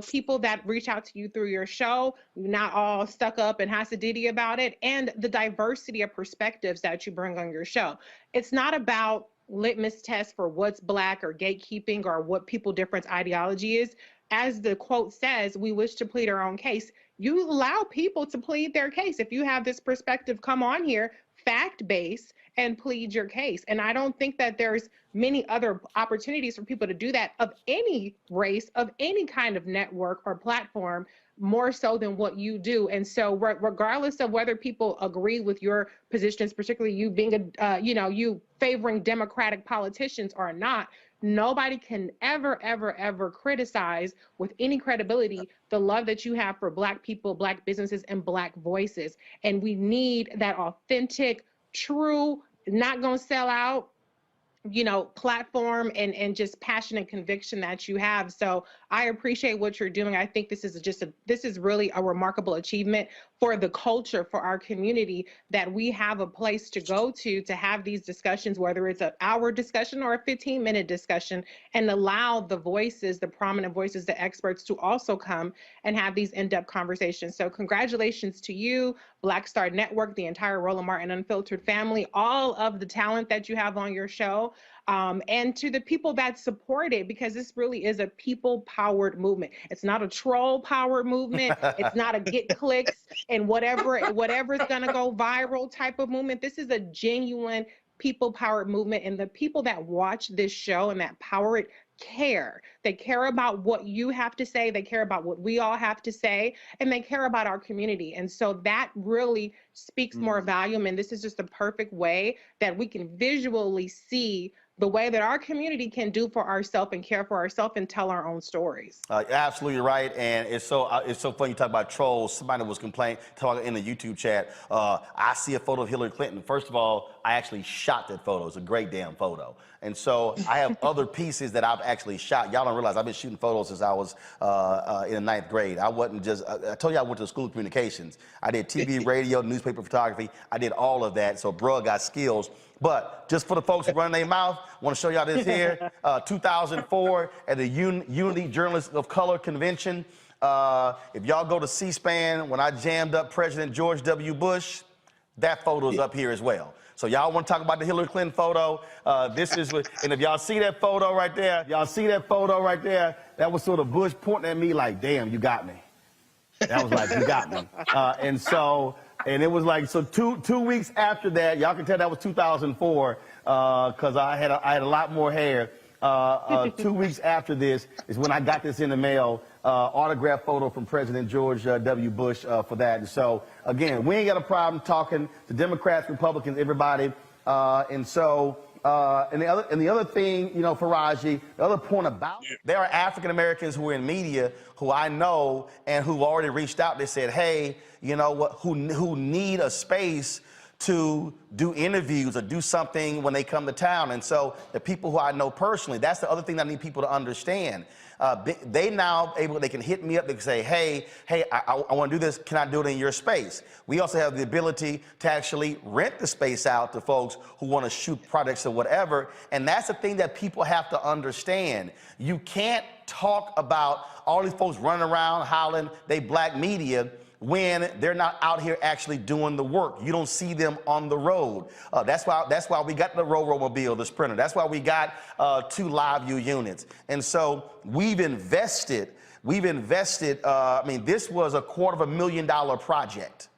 I: people that reach out to you through your show, not all stuck up and Hasididi about it, and the diversity of perspectives that you bring on your show. It's not about litmus tests for what's Black or gatekeeping or what people difference ideology is. As the quote says, we wish to plead our own case. You allow people to plead their case. If you have this perspective, come on here, fact-based, and plead your case. And I don't think that there's many other opportunities for people to do that of any race, of any kind of network or platform, more so than what you do. And so regardless of whether people agree with your positions, particularly you being you favoring Democratic politicians or not, nobody can ever criticize with any credibility the love that you have for Black people, Black businesses, and Black voices. And we need that authentic, true, not gonna sell out, platform and just passion and conviction that you have. So I appreciate what you're doing. I think this is really a remarkable achievement for the culture, for our community, that we have a place to go to have these discussions, whether it's an hour discussion or a 15-minute discussion, and allow the voices, the prominent voices, the experts to also come and have these in-depth conversations. So congratulations to you, Black Star Network, the entire Roland Martin Unfiltered family, all of the talent that you have on your show. And to the people that support it, because this really is a people-powered movement. It's not a troll-powered movement. It's not a get clicks and whatever's gonna go viral type of movement. This is a genuine people-powered movement, and the people that watch this show and that power it care. They care about what you have to say. They care about what we all have to say, and they care about our community. And so that really speaks more volume. And this is just a perfect way that we can visually see the way that our community can do for ourselves and care for ourselves and tell our own stories.
A: Absolutely right, and it's so funny you talk about trolls. Somebody was talking in the YouTube chat. I see a photo of Hillary Clinton. First of all, I actually shot that photo. It's a great damn photo. And so I have other pieces that I've actually shot. Y'all don't realize I've been shooting photos since I was in the 9th grade. I wasn't just, I told you I went to the School of Communications. I did TV, radio, newspaper photography. I did all of that, so bro got skills. But just for the folks who run their mouth, I want to show y'all this here. 2004 at the Unity Journalists of Color Convention. If y'all go to C-SPAN, when I jammed up President George W. Bush, that photo's up here as well. So y'all want to talk about the Hillary Clinton photo? This is what, and if y'all see that photo right there, that was sort of Bush pointing at me like, damn, you got me. That was like, you got me. And it was like, so two weeks after that, y'all can tell that was 2004, because I had a lot more hair. 2 weeks after this is when I got this in the mail, autographed photo from President George W. Bush for that. And so, again, we ain't got a problem talking to Democrats, Republicans, everybody. And the other thing, you know, Faraji, the other point about it, there are African Americans who are in media who I know and who already reached out. They said, hey, you know what, who need a space to do interviews or do something when they come to town. And so the people who I know personally, that's the other thing that I need people to understand. They now they can hit me up, they can say, hey, I want to do this, can I do it in your space? We also have the ability to actually rent the space out to folks who want to shoot projects or whatever. And that's the thing that people have to understand. You can't talk about all these folks running around hollering they black media when they're not out here actually doing the work. You don't see them on the road. That's why we got the Roll-Mobile, this printer. That's why we got 2 LiveView units. And so we've invested, I mean, this was a $250,000 project.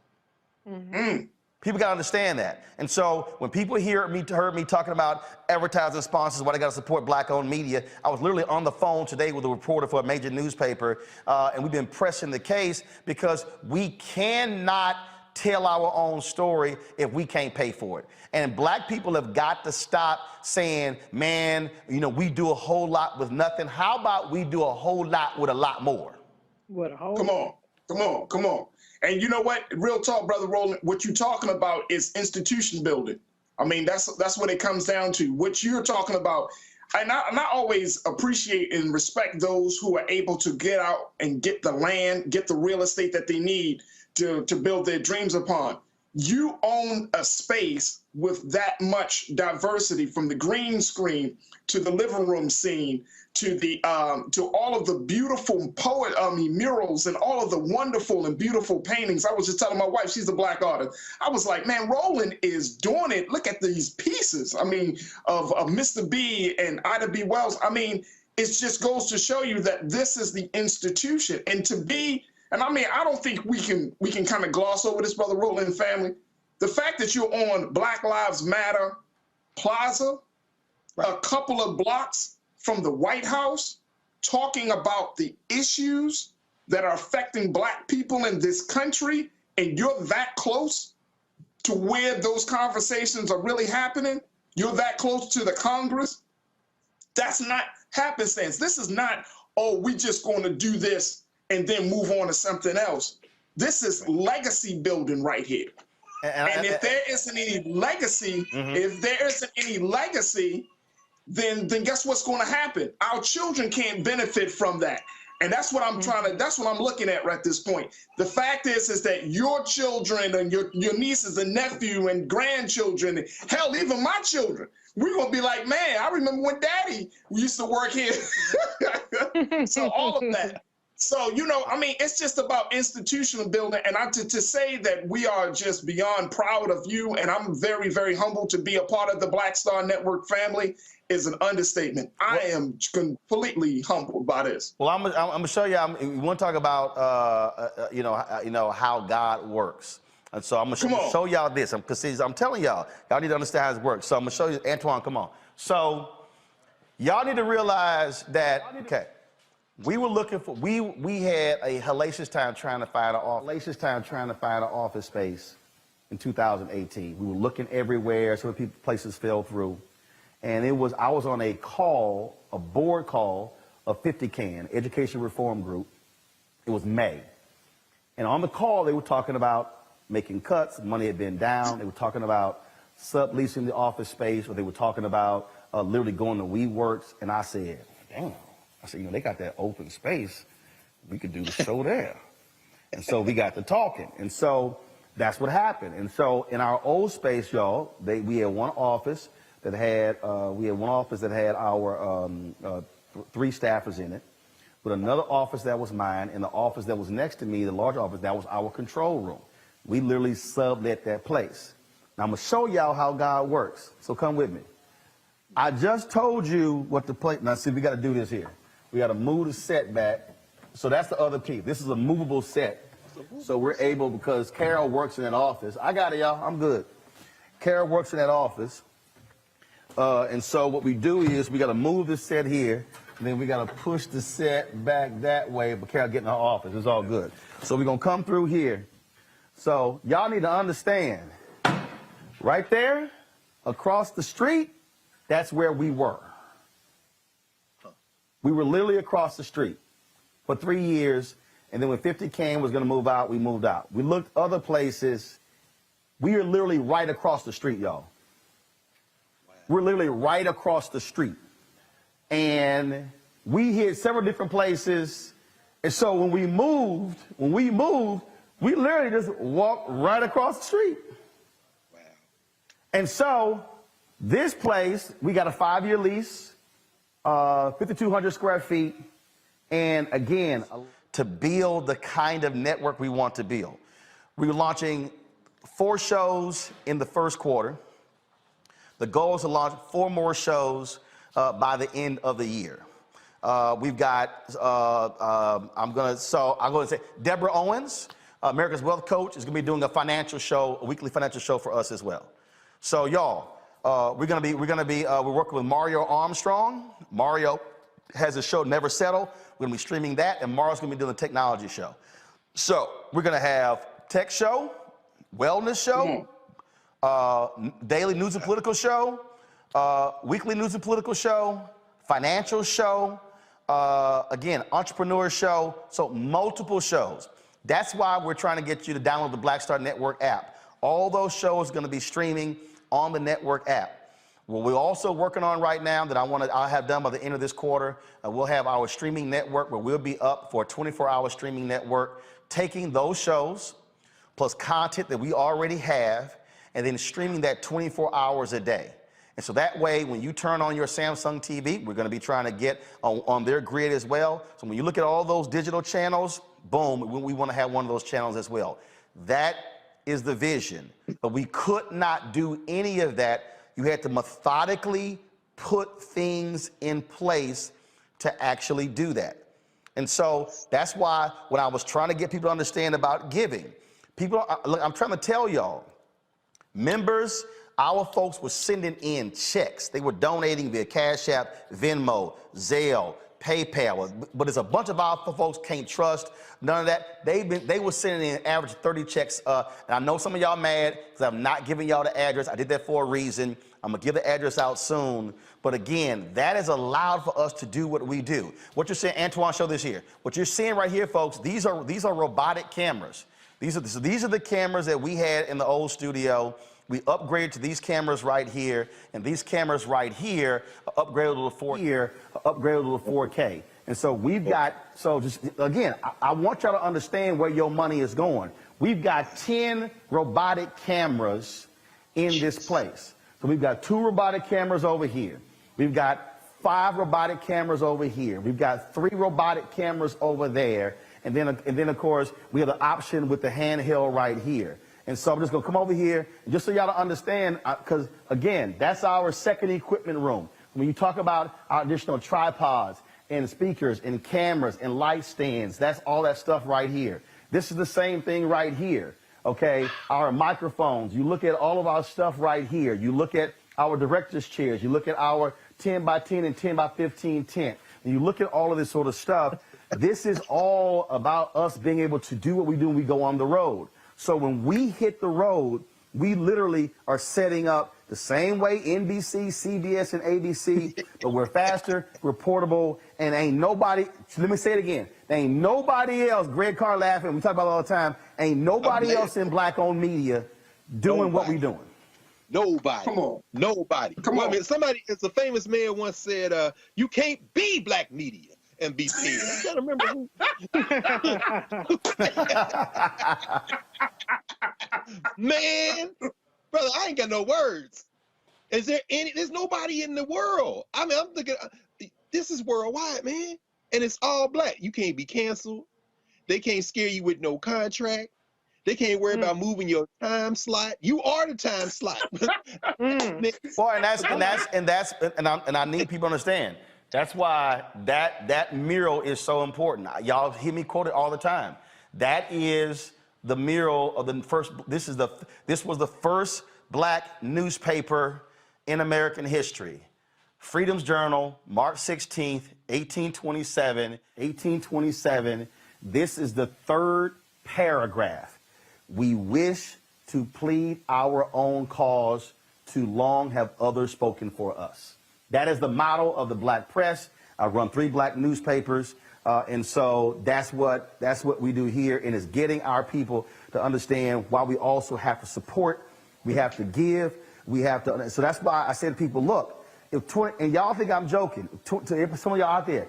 A: Mm-hmm. People got to understand that. And so when people heard me talking about advertising sponsors, why they got to support black-owned media, I was literally on the phone today with a reporter for a major newspaper, and we've been pressing the case because we cannot tell our own story if we can't pay for it. And black people have got to stop saying, man, you know, we do a whole lot with nothing. How about we do a whole lot with a lot more?
I: What a whole
K: Come on. And you know what? Real talk, Brother Roland, what you're talking about is institution building. I mean, that's what it comes down to. What you're talking about, and I always appreciate and respect those who are able to get out and get the land, get the real estate that they need to build their dreams upon. You own a space with that much diversity, from the green screen to the living room scene to the to all of the beautiful murals and all of the wonderful and beautiful paintings. I was just telling my wife, she's a black artist. I was like, man, Roland is doing it. Look at these pieces. I mean, of Mr. B and Ida B. Wells. I mean, it just goes to show you that this is the institution. And to be, and I mean, I don't think we can kind of gloss over this, Brother Roland family. The fact that you're on Black Lives Matter Plaza, a couple of blocks from the White House, talking about the issues that are affecting black people in this country, and you're that close to where those conversations are really happening, you're that close to the Congress, that's not happenstance. This is not, oh, we just going to do this and then move on to something else. This is legacy building right here. And if there isn't any legacy, then guess what's going to happen? Our children can't benefit from that. And that's what I'm that's what I'm looking at right at this point. The fact is that your children and your nieces and nephew and grandchildren, hell, even my children, we're going to be like, man, I remember when Daddy used to work here. So all of that. So, you know, I mean, it's just about institutional building. And to say that we are just beyond proud of you, and I'm very, very humbled to be a part of the Black Star Network family, is an understatement. I am completely humbled by this.
A: Well, I'm going to show you. We want to talk about, you know, how God works. And so I'm going to show y'all this. Because I'm telling y'all need to understand how it works. So I'm going to show you. Antoine, come on. So Y'all need to realize that, okay, we were looking for, we had a hellacious time trying to find an office space in 2018. We were looking everywhere, so many places fell through. And I was on a board call of 50CAN, Education Reform Group. It was May. And on the call, they were talking about making cuts, money had been down. They were talking about subleasing the office space, or they were talking about literally going to WeWorks. And I said, damn. I said, they got that open space. We could do the show there. And so we got to talking. And so that's what happened. And so in our old space, y'all, we had one office that had our 3 staffers in it, with another office that was mine, and the office that was next to me, the large office, that was our control room. We literally sublet that place. Now I'm gonna show y'all how God works. So come with me. I just told you what the place. Now see, we got to do this here. We got to move the set back. So that's the other piece. This is a movable set. So we're able, because Carol works in that office. I got it, y'all. I'm good. Carol works in that office. And so what we do is we got to move the set here, and then we got to push the set back that way, but Carol get in her office. It's all good. So we're going to come through here. So y'all need to understand, right there, across the street, that's where we were. We were literally across the street for 3 years, and then when 50CAN was going to move out, we moved out. We looked other places. We are literally right across the street, y'all. Wow. We're literally right across the street. And we hit several different places. And so when we moved, we literally just walked right across the street. Wow. And so this place, we got a 5-year lease. 5,200 square feet, and again, to build the kind of network we want to build. We're launching 4 shows in the first quarter. The goal is to launch 4 more shows by the end of the year. We've got, I'm going to say, Deborah Owens, America's Wealth Coach, is going to be doing a weekly financial show for us as well. So y'all, we're working with Mario Armstrong. Mario has a show, Never Settle. We're gonna be streaming that, and Mario's gonna be doing a technology show. So we're gonna have tech show, wellness show, daily news and political show, weekly news and political show, financial show, again, entrepreneur show. So multiple shows. That's why we're trying to get you to download the Black Star Network app. All those shows are gonna be streaming on the network app. What we're also working on right now that I'll have done by the end of this quarter, we'll have our streaming network where we'll be up for a 24-hour streaming network, taking those shows plus content that we already have and then streaming that 24 hours a day. And so that way, when you turn on your Samsung TV, we're gonna be trying to get on their grid as well. So when you look at all those digital channels, boom, we wanna have one of those channels as well. That is the vision, but we could not do any of that. You had to methodically put things in place to actually do that. And so that's why when I was trying to get people to understand about giving, look, I'm trying to tell y'all, members, our folks were sending in checks. They were donating via Cash App, Venmo, Zelle, PayPal, but there's a bunch of our folks can't trust none of that. They were sending in an average of 30 checks. And I know some of y'all mad because I'm not giving y'all the address. I did that for a reason. I'm gonna give the address out soon. But again, that has allowed for us to do what we do. What you're seeing, Antoine, show this here. What you're seeing right here, folks, these are robotic cameras. These are the cameras that we had in the old studio. We upgraded to these cameras right here, and these cameras right here are upgraded to 4K. And so we've got, so just again, I want y'all to understand where your money is going. We've got 10 robotic cameras in this place. So we've got 2 robotic cameras over here. We've got 5 robotic cameras over here. We've got 3 robotic cameras over there. And then of course, we have the option with the handheld right here. And so I'm just gonna come over here, just so y'all to understand, because again, that's our second equipment room. When you talk about our additional tripods and speakers and cameras and light stands, that's all that stuff right here. This is the same thing right here, okay? Our microphones, you look at all of our stuff right here. You look at our director's chairs, you look at our 10 by 10 and 10 by 15 tent. And you look at all of this sort of stuff, this is all about us being able to do what we do when we go on the road. So when we hit the road, we literally are setting up the same way NBC, CBS, and ABC, but we're faster, we're portable, and ain't nobody, let me say it again, there ain't nobody else, Greg Carr laughing, we talk about it all the time, ain't nobody else in black-owned media doing what we doing.
J: Nobody.
K: Come on.
J: Nobody.
K: Come on.
J: I mean, somebody, it's a famous man once said, you can't be black media and be fair. I can't remember who. Man, brother, I ain't got no words. Is there any, there's nobody in the world. I mean, I'm thinking, this is worldwide, man. And it's all black. You can't be canceled. They can't scare you with no contract. They can't worry about moving your time slot. You are the time slot.
A: Well, and I need people to understand. That's why that mural is so important. Y'all hear me quote it all the time. That is the mural of the first. This was the first black newspaper in American history. Freedom's Journal, March 16th, 1827. 1827. This is the third paragraph. We wish to plead our own cause, too long have others spoken for us. That is the motto of the black press. I run 3 black newspapers, and so that's what we do here, and it's getting our people to understand why we also have to support, we have to give, we have to. So that's why I say to people, look, if 20, and y'all think I'm joking, to some of y'all out there,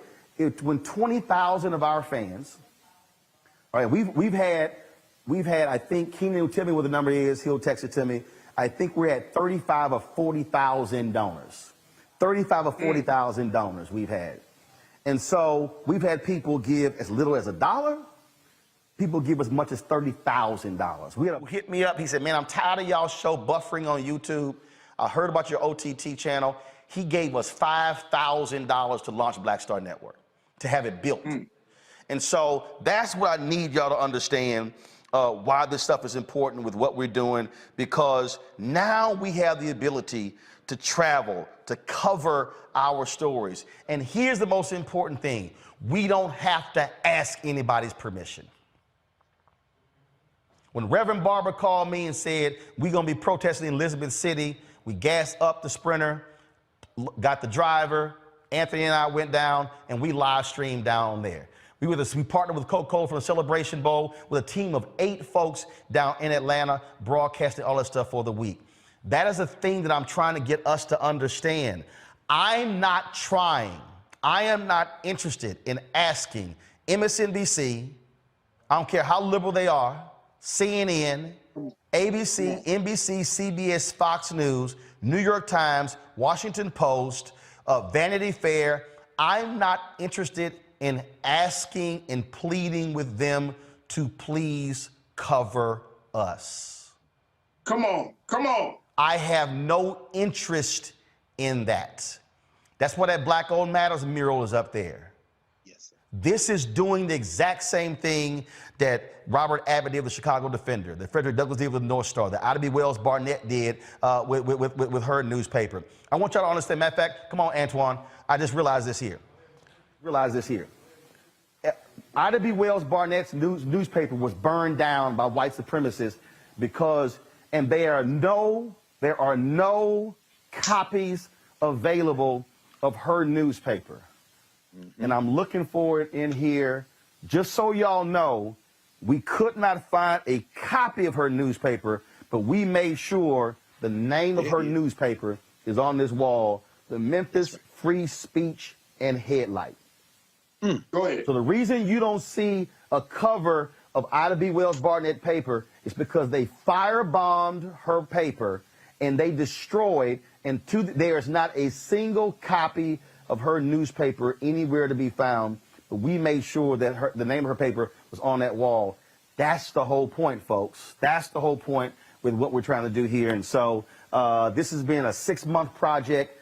A: when 20,000 of our fans, all right, we've had, I think, Keenan will tell me what the number is, he'll text it to me. I think we're at 35 or 40,000 donors. 35 or 40,000 donors we've had. And so we've had people give as little as $1. People give as much as $30,000. We had a hit me up. He said, man, I'm tired of y'all show buffering on YouTube. I heard about your OTT channel. He gave us $5,000 to launch Black Star Network, to have it built. And so that's what I need y'all to understand, why this stuff is important with what we're doing, because now we have the ability to travel, to cover our stories. And here's the most important thing. We don't have to ask anybody's permission. When Reverend Barber called me and said, we're gonna be protesting in Elizabeth City, we gassed up the Sprinter, got the driver, Anthony and I went down, and we live streamed down there. We partnered with Coca-Cola for the Celebration Bowl with a team of 8 folks down in Atlanta, broadcasting all that stuff for the week. That is a thing that I'm trying to get us to understand. I am not interested in asking MSNBC, I don't care how liberal they are, CNN, ABC, NBC, CBS, Fox News, New York Times, Washington Post, Vanity Fair. I'm not interested in asking and pleading with them to please cover us.
K: Come on, come on.
A: I have no interest in that. That's why that Black Owned Matters mural is up there.
J: Yes, sir.
A: This is doing the exact same thing that Robert Abbott did with the Chicago Defender, that Frederick Douglass did with the North Star, that Ida B. Wells Barnett did with her newspaper. I want y'all to understand, matter of fact, come on, Antoine, I just realized this here. Ida B. Wells Barnett's newspaper was burned down by white supremacists because, and there are no copies available of her newspaper. And I'm looking for it in here. Just so y'all know, we could not find a copy of her newspaper, but we made sure the name of her newspaper is on this wall, the Memphis Free Speech and Headlight.
K: Go ahead.
A: So the reason you don't see a cover of Ida B. Wells Barnett paper is because they firebombed her paper and they destroyed, and there is not a single copy of her newspaper anywhere to be found. But we made sure that the name of her paper was on that wall. That's the whole point, folks. That's the whole point with what we're trying to do here. And so this has been a 6-month project,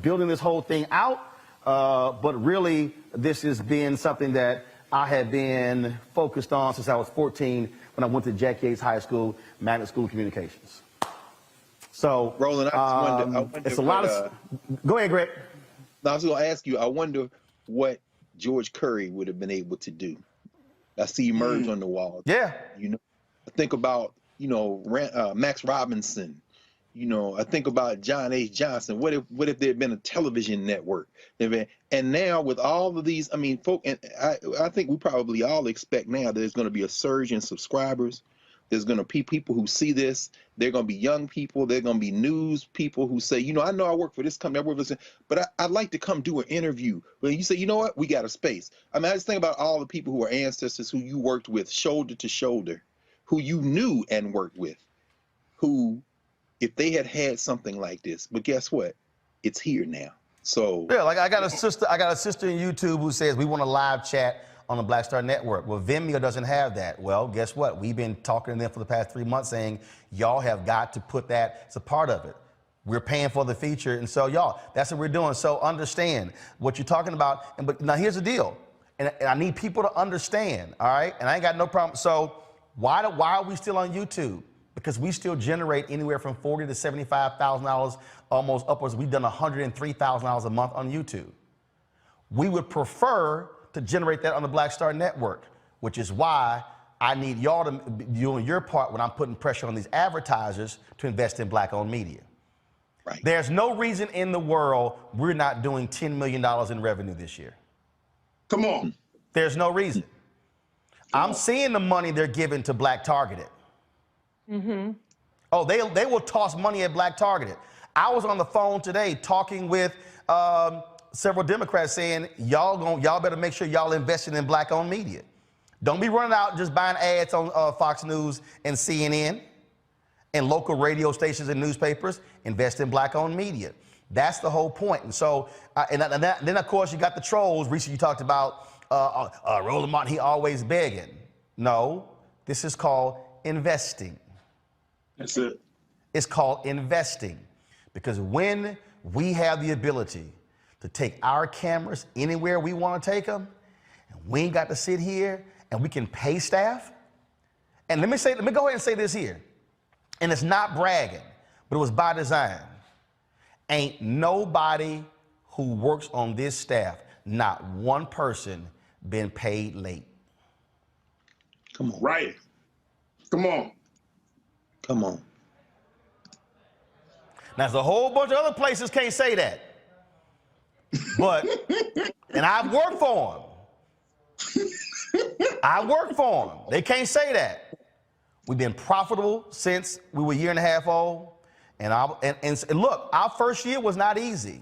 A: building this whole thing out. But really, this has been something that I have been focused on since I was 14 when I went to Jack Yates High School, Magnet School of Communications. So,
J: Roland, I wonder
A: it's a lot of. Go ahead, Greg.
J: I was going to ask you, I wonder what George Curry would have been able to do. I see emerge on the wall.
A: Yeah.
J: You know, I think about, Max Robinson. I think about John H. Johnson. What if there had been a television network? And now with all of these, folk, and I think we probably all expect now that there's going to be a surge in subscribers. There's going to be people who see this. They're going to be young people. They're going to be news people who say, I know I work for this company, I work for this, but I'd like to come do an interview. But you say, you know what? We got a space. I just think about all the people who are ancestors who you worked with shoulder to shoulder, who you knew and worked with, who, if they had something like this, but guess what? It's here now. So
A: yeah, like I got a sister in YouTube who says we want a live chat on the Black Star Network. Well, Vimeo doesn't have that. Well, guess what? We've been talking to them for the past 3 months saying, y'all have got to put that as a part of it. We're paying for the feature. And so y'all, that's what we're doing. So understand what you're talking about. But now here's the deal. And I need people to understand, all right? And I ain't got no problem. So why are we still on YouTube? Because we still generate anywhere from $40,000 to $75,000, almost upwards. We've done $103,000 a month on YouTube. We would prefer to generate that on the Black Star Network, which is why I need y'all to be doing your part when I'm putting pressure on these advertisers to invest in Black-owned media.
J: Right.
A: There's no reason in the world we're not doing $10 million in revenue this year.
K: Come on.
A: There's no reason. I'm seeing the money they're giving to Black Targeted. Mm-hmm. Oh, they will toss money at Black Targeted. I was on the phone today talking with several Democrats saying, y'all better make sure y'all investing in Black-owned media. Don't be running out just buying ads on Fox News and CNN and local radio stations and newspapers. Invest in Black-owned media. That's the whole point. And so, then of course you got the trolls. Recently you talked about Roland Martin, he always begging. No, this is called investing.
K: That's it.
A: It's called investing. Because when we have the ability to take our cameras anywhere we want to take them, and we ain't got to sit here and we can pay staff. And let me go ahead and say this here. And it's not bragging, but it was by design. Ain't nobody who works on this staff, not one person, been paid late.
J: come on.
K: Right. Come on.
J: Come on.
A: Now, there's a whole bunch of other places can't say that. But, and I've worked for them. I work for them. They can't say that. We've been profitable since we were a year and a half old. And look, our first year was not easy.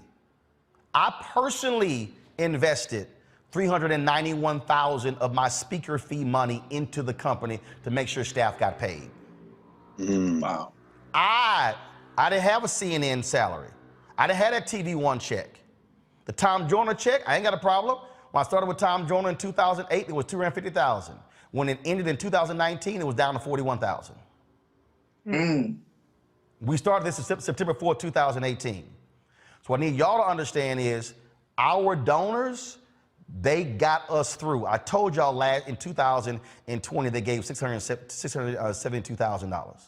A: I personally invested $391,000 of my speaker fee money into the company to make sure staff got paid.
K: Wow.
A: I didn't have a CNN salary. I didn't have that TV One check. The Tom Joyner check, I ain't got a problem. When I started with Tom Joyner in 2008, it was $250,000. When it ended in 2019, it was down to $41,000. We started this September 4, 2018. So what I need y'all to understand is our donors, they got us through. I told y'all in 2020, they gave $672,000.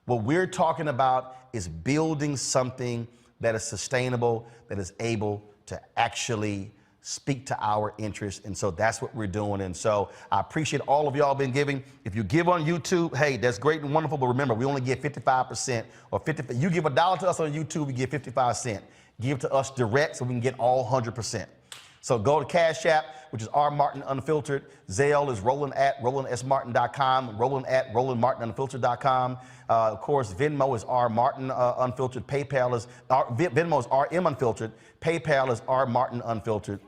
A: What we're talking about is building something that is sustainable, that is able to actually speak to our interests. And so that's what we're doing. And so I appreciate all of y'all been giving. If you give on YouTube, hey, that's great and wonderful. But remember, we only give 55% or 50. You give $1 to us on YouTube, we give 55 cents. Give to us direct so we can get all 100%. So go to Cash App, which is R Martin Unfiltered. Zelle is roland@rolandsmartin.com, roland@rolandmartinunfiltered.com. Of course, Venmo is R Martin Unfiltered. PayPal is Venmo is RM Unfiltered. PayPal is R Martin Unfiltered.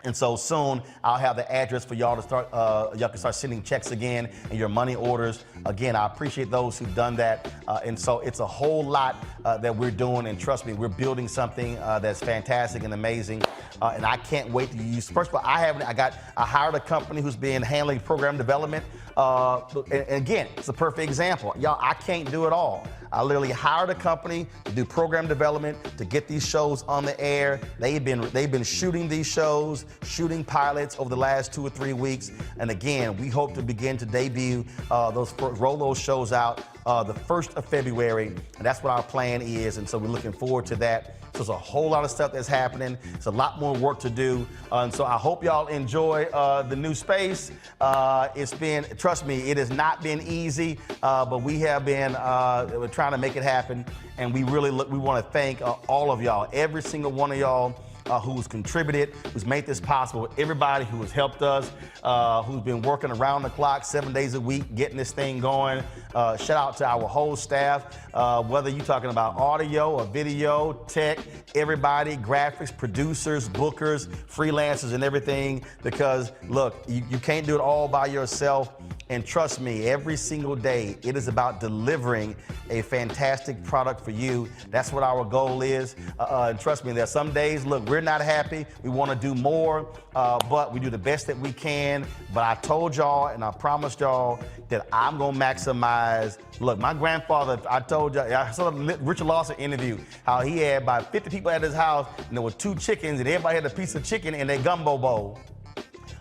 A: And so soon I'll have the address for y'all to start, y'all can start sending checks again and your money orders. Again, I appreciate those who've done that. And so it's a whole lot that we're doing. And trust me, we're building something that's fantastic and amazing. And I can't wait to use, first of all, I hired a company who's been handling program development. And again, it's a perfect example. Y'all, I can't do it all. I literally hired a company to do program development to get these shows on the air. They've been shooting these shows, shooting pilots over the last 2 or 3 weeks. And again, we hope to begin to debut roll those shows out the 1st of February. And that's what our plan is. And so we're looking forward to that. So there's a whole lot of stuff that's happening. It's a lot more work to do. And so I hope y'all enjoy the new space. It's been, trust me, it has not been easy, but we have been we're trying to make it happen. And we want to thank all of y'all, every single one of y'all who's contributed, who's made this possible, everybody who has helped us, who's been working around the clock 7 days a week, getting this thing going. Shout out to our whole staff, whether you're talking about audio or video, tech, everybody, graphics, producers, bookers, freelancers, and everything, because look, you can't do it all by yourself. And trust me, every single day, it is about delivering a fantastic product for you. That's what our goal is. And trust me, there's some days, look, we're not happy. We want to do more, but we do the best that we can. But I told y'all and I promised y'all that I'm going to maximize. Look, my grandfather, I told y'all, I saw the Richard Lawson interview, how he had about 50 people at his house, and there were 2 chickens, and everybody had a piece of chicken in their gumbo bowl.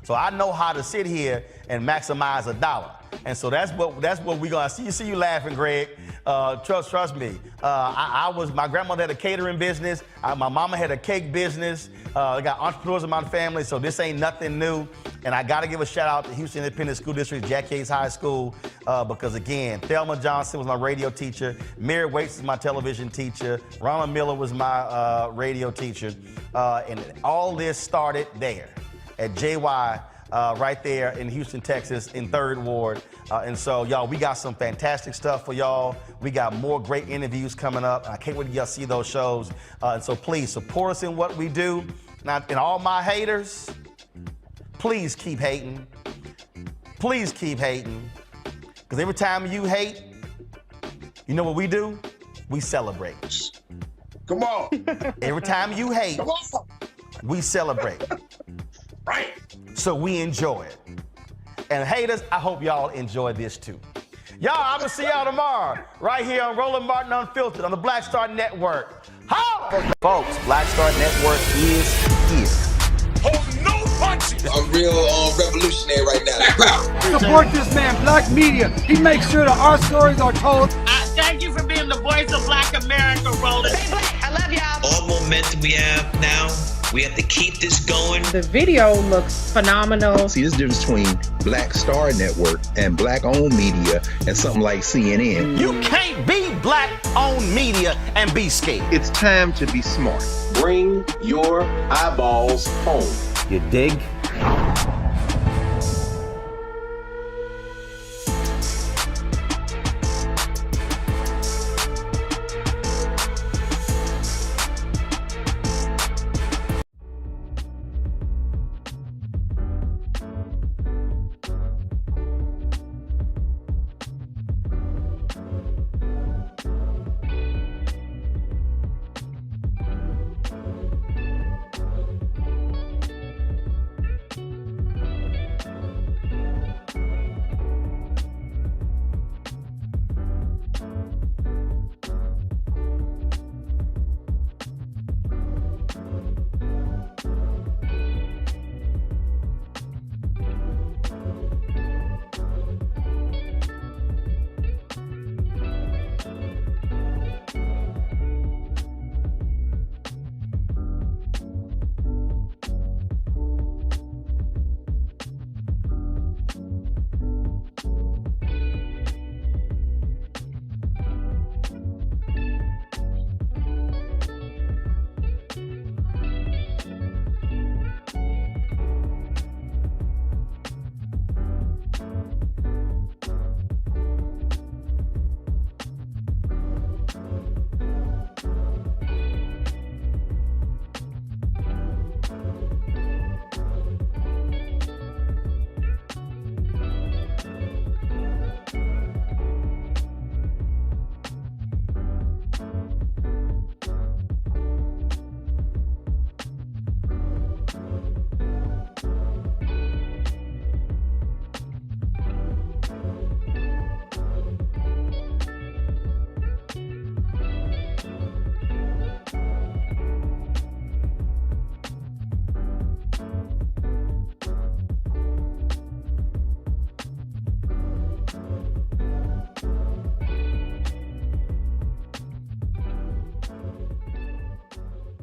A: So I know how to sit here and maximize $1. And so that's what we're gonna see you laughing, Greg. Trust me. My grandmother had a catering business. My mama had a cake business. I got entrepreneurs in my family, so this ain't nothing new. And I gotta give a shout out to Houston Independent School District, Jack Yates High School, because again, Thelma Johnson was my radio teacher. Mary Waits is my television teacher. Ronald Miller was my radio teacher. And all this started there at JY, right there in Houston, Texas, in 3rd Ward. And so, y'all, we got some fantastic stuff for y'all. We got more great interviews coming up. I can't wait to y'all see those shows. And so please support us in what we do. Now, and all my haters, please keep hating. Please keep hating. Because every time you hate, you know what we do? We celebrate.
K: Come on.
A: Every time you hate,
K: Come on.
A: we celebrate.
K: Right.
A: So we enjoy it. And haters, I hope y'all enjoy this too. Y'all, I'm gonna see y'all tomorrow, right here on Roland Martin Unfiltered on the Black Star Network. Holla! Folks, Black Star Network is here.
L: Hold no punches.
M: I'm real revolutionary right now.
N: Support this man, Black Media. He makes sure that our stories are told.
L: Thank you for being the voice of Black America, Roland.
O: Stay black. I love y'all.
P: All momentum we have now, we have to keep this going.
I: The video looks phenomenal.
J: See, there's a difference between Black Star Network and Black-owned media and something like CNN.
A: You can't be Black-owned media and be scared.
J: It's time to be smart.
Q: Bring your eyeballs home.
A: You dig?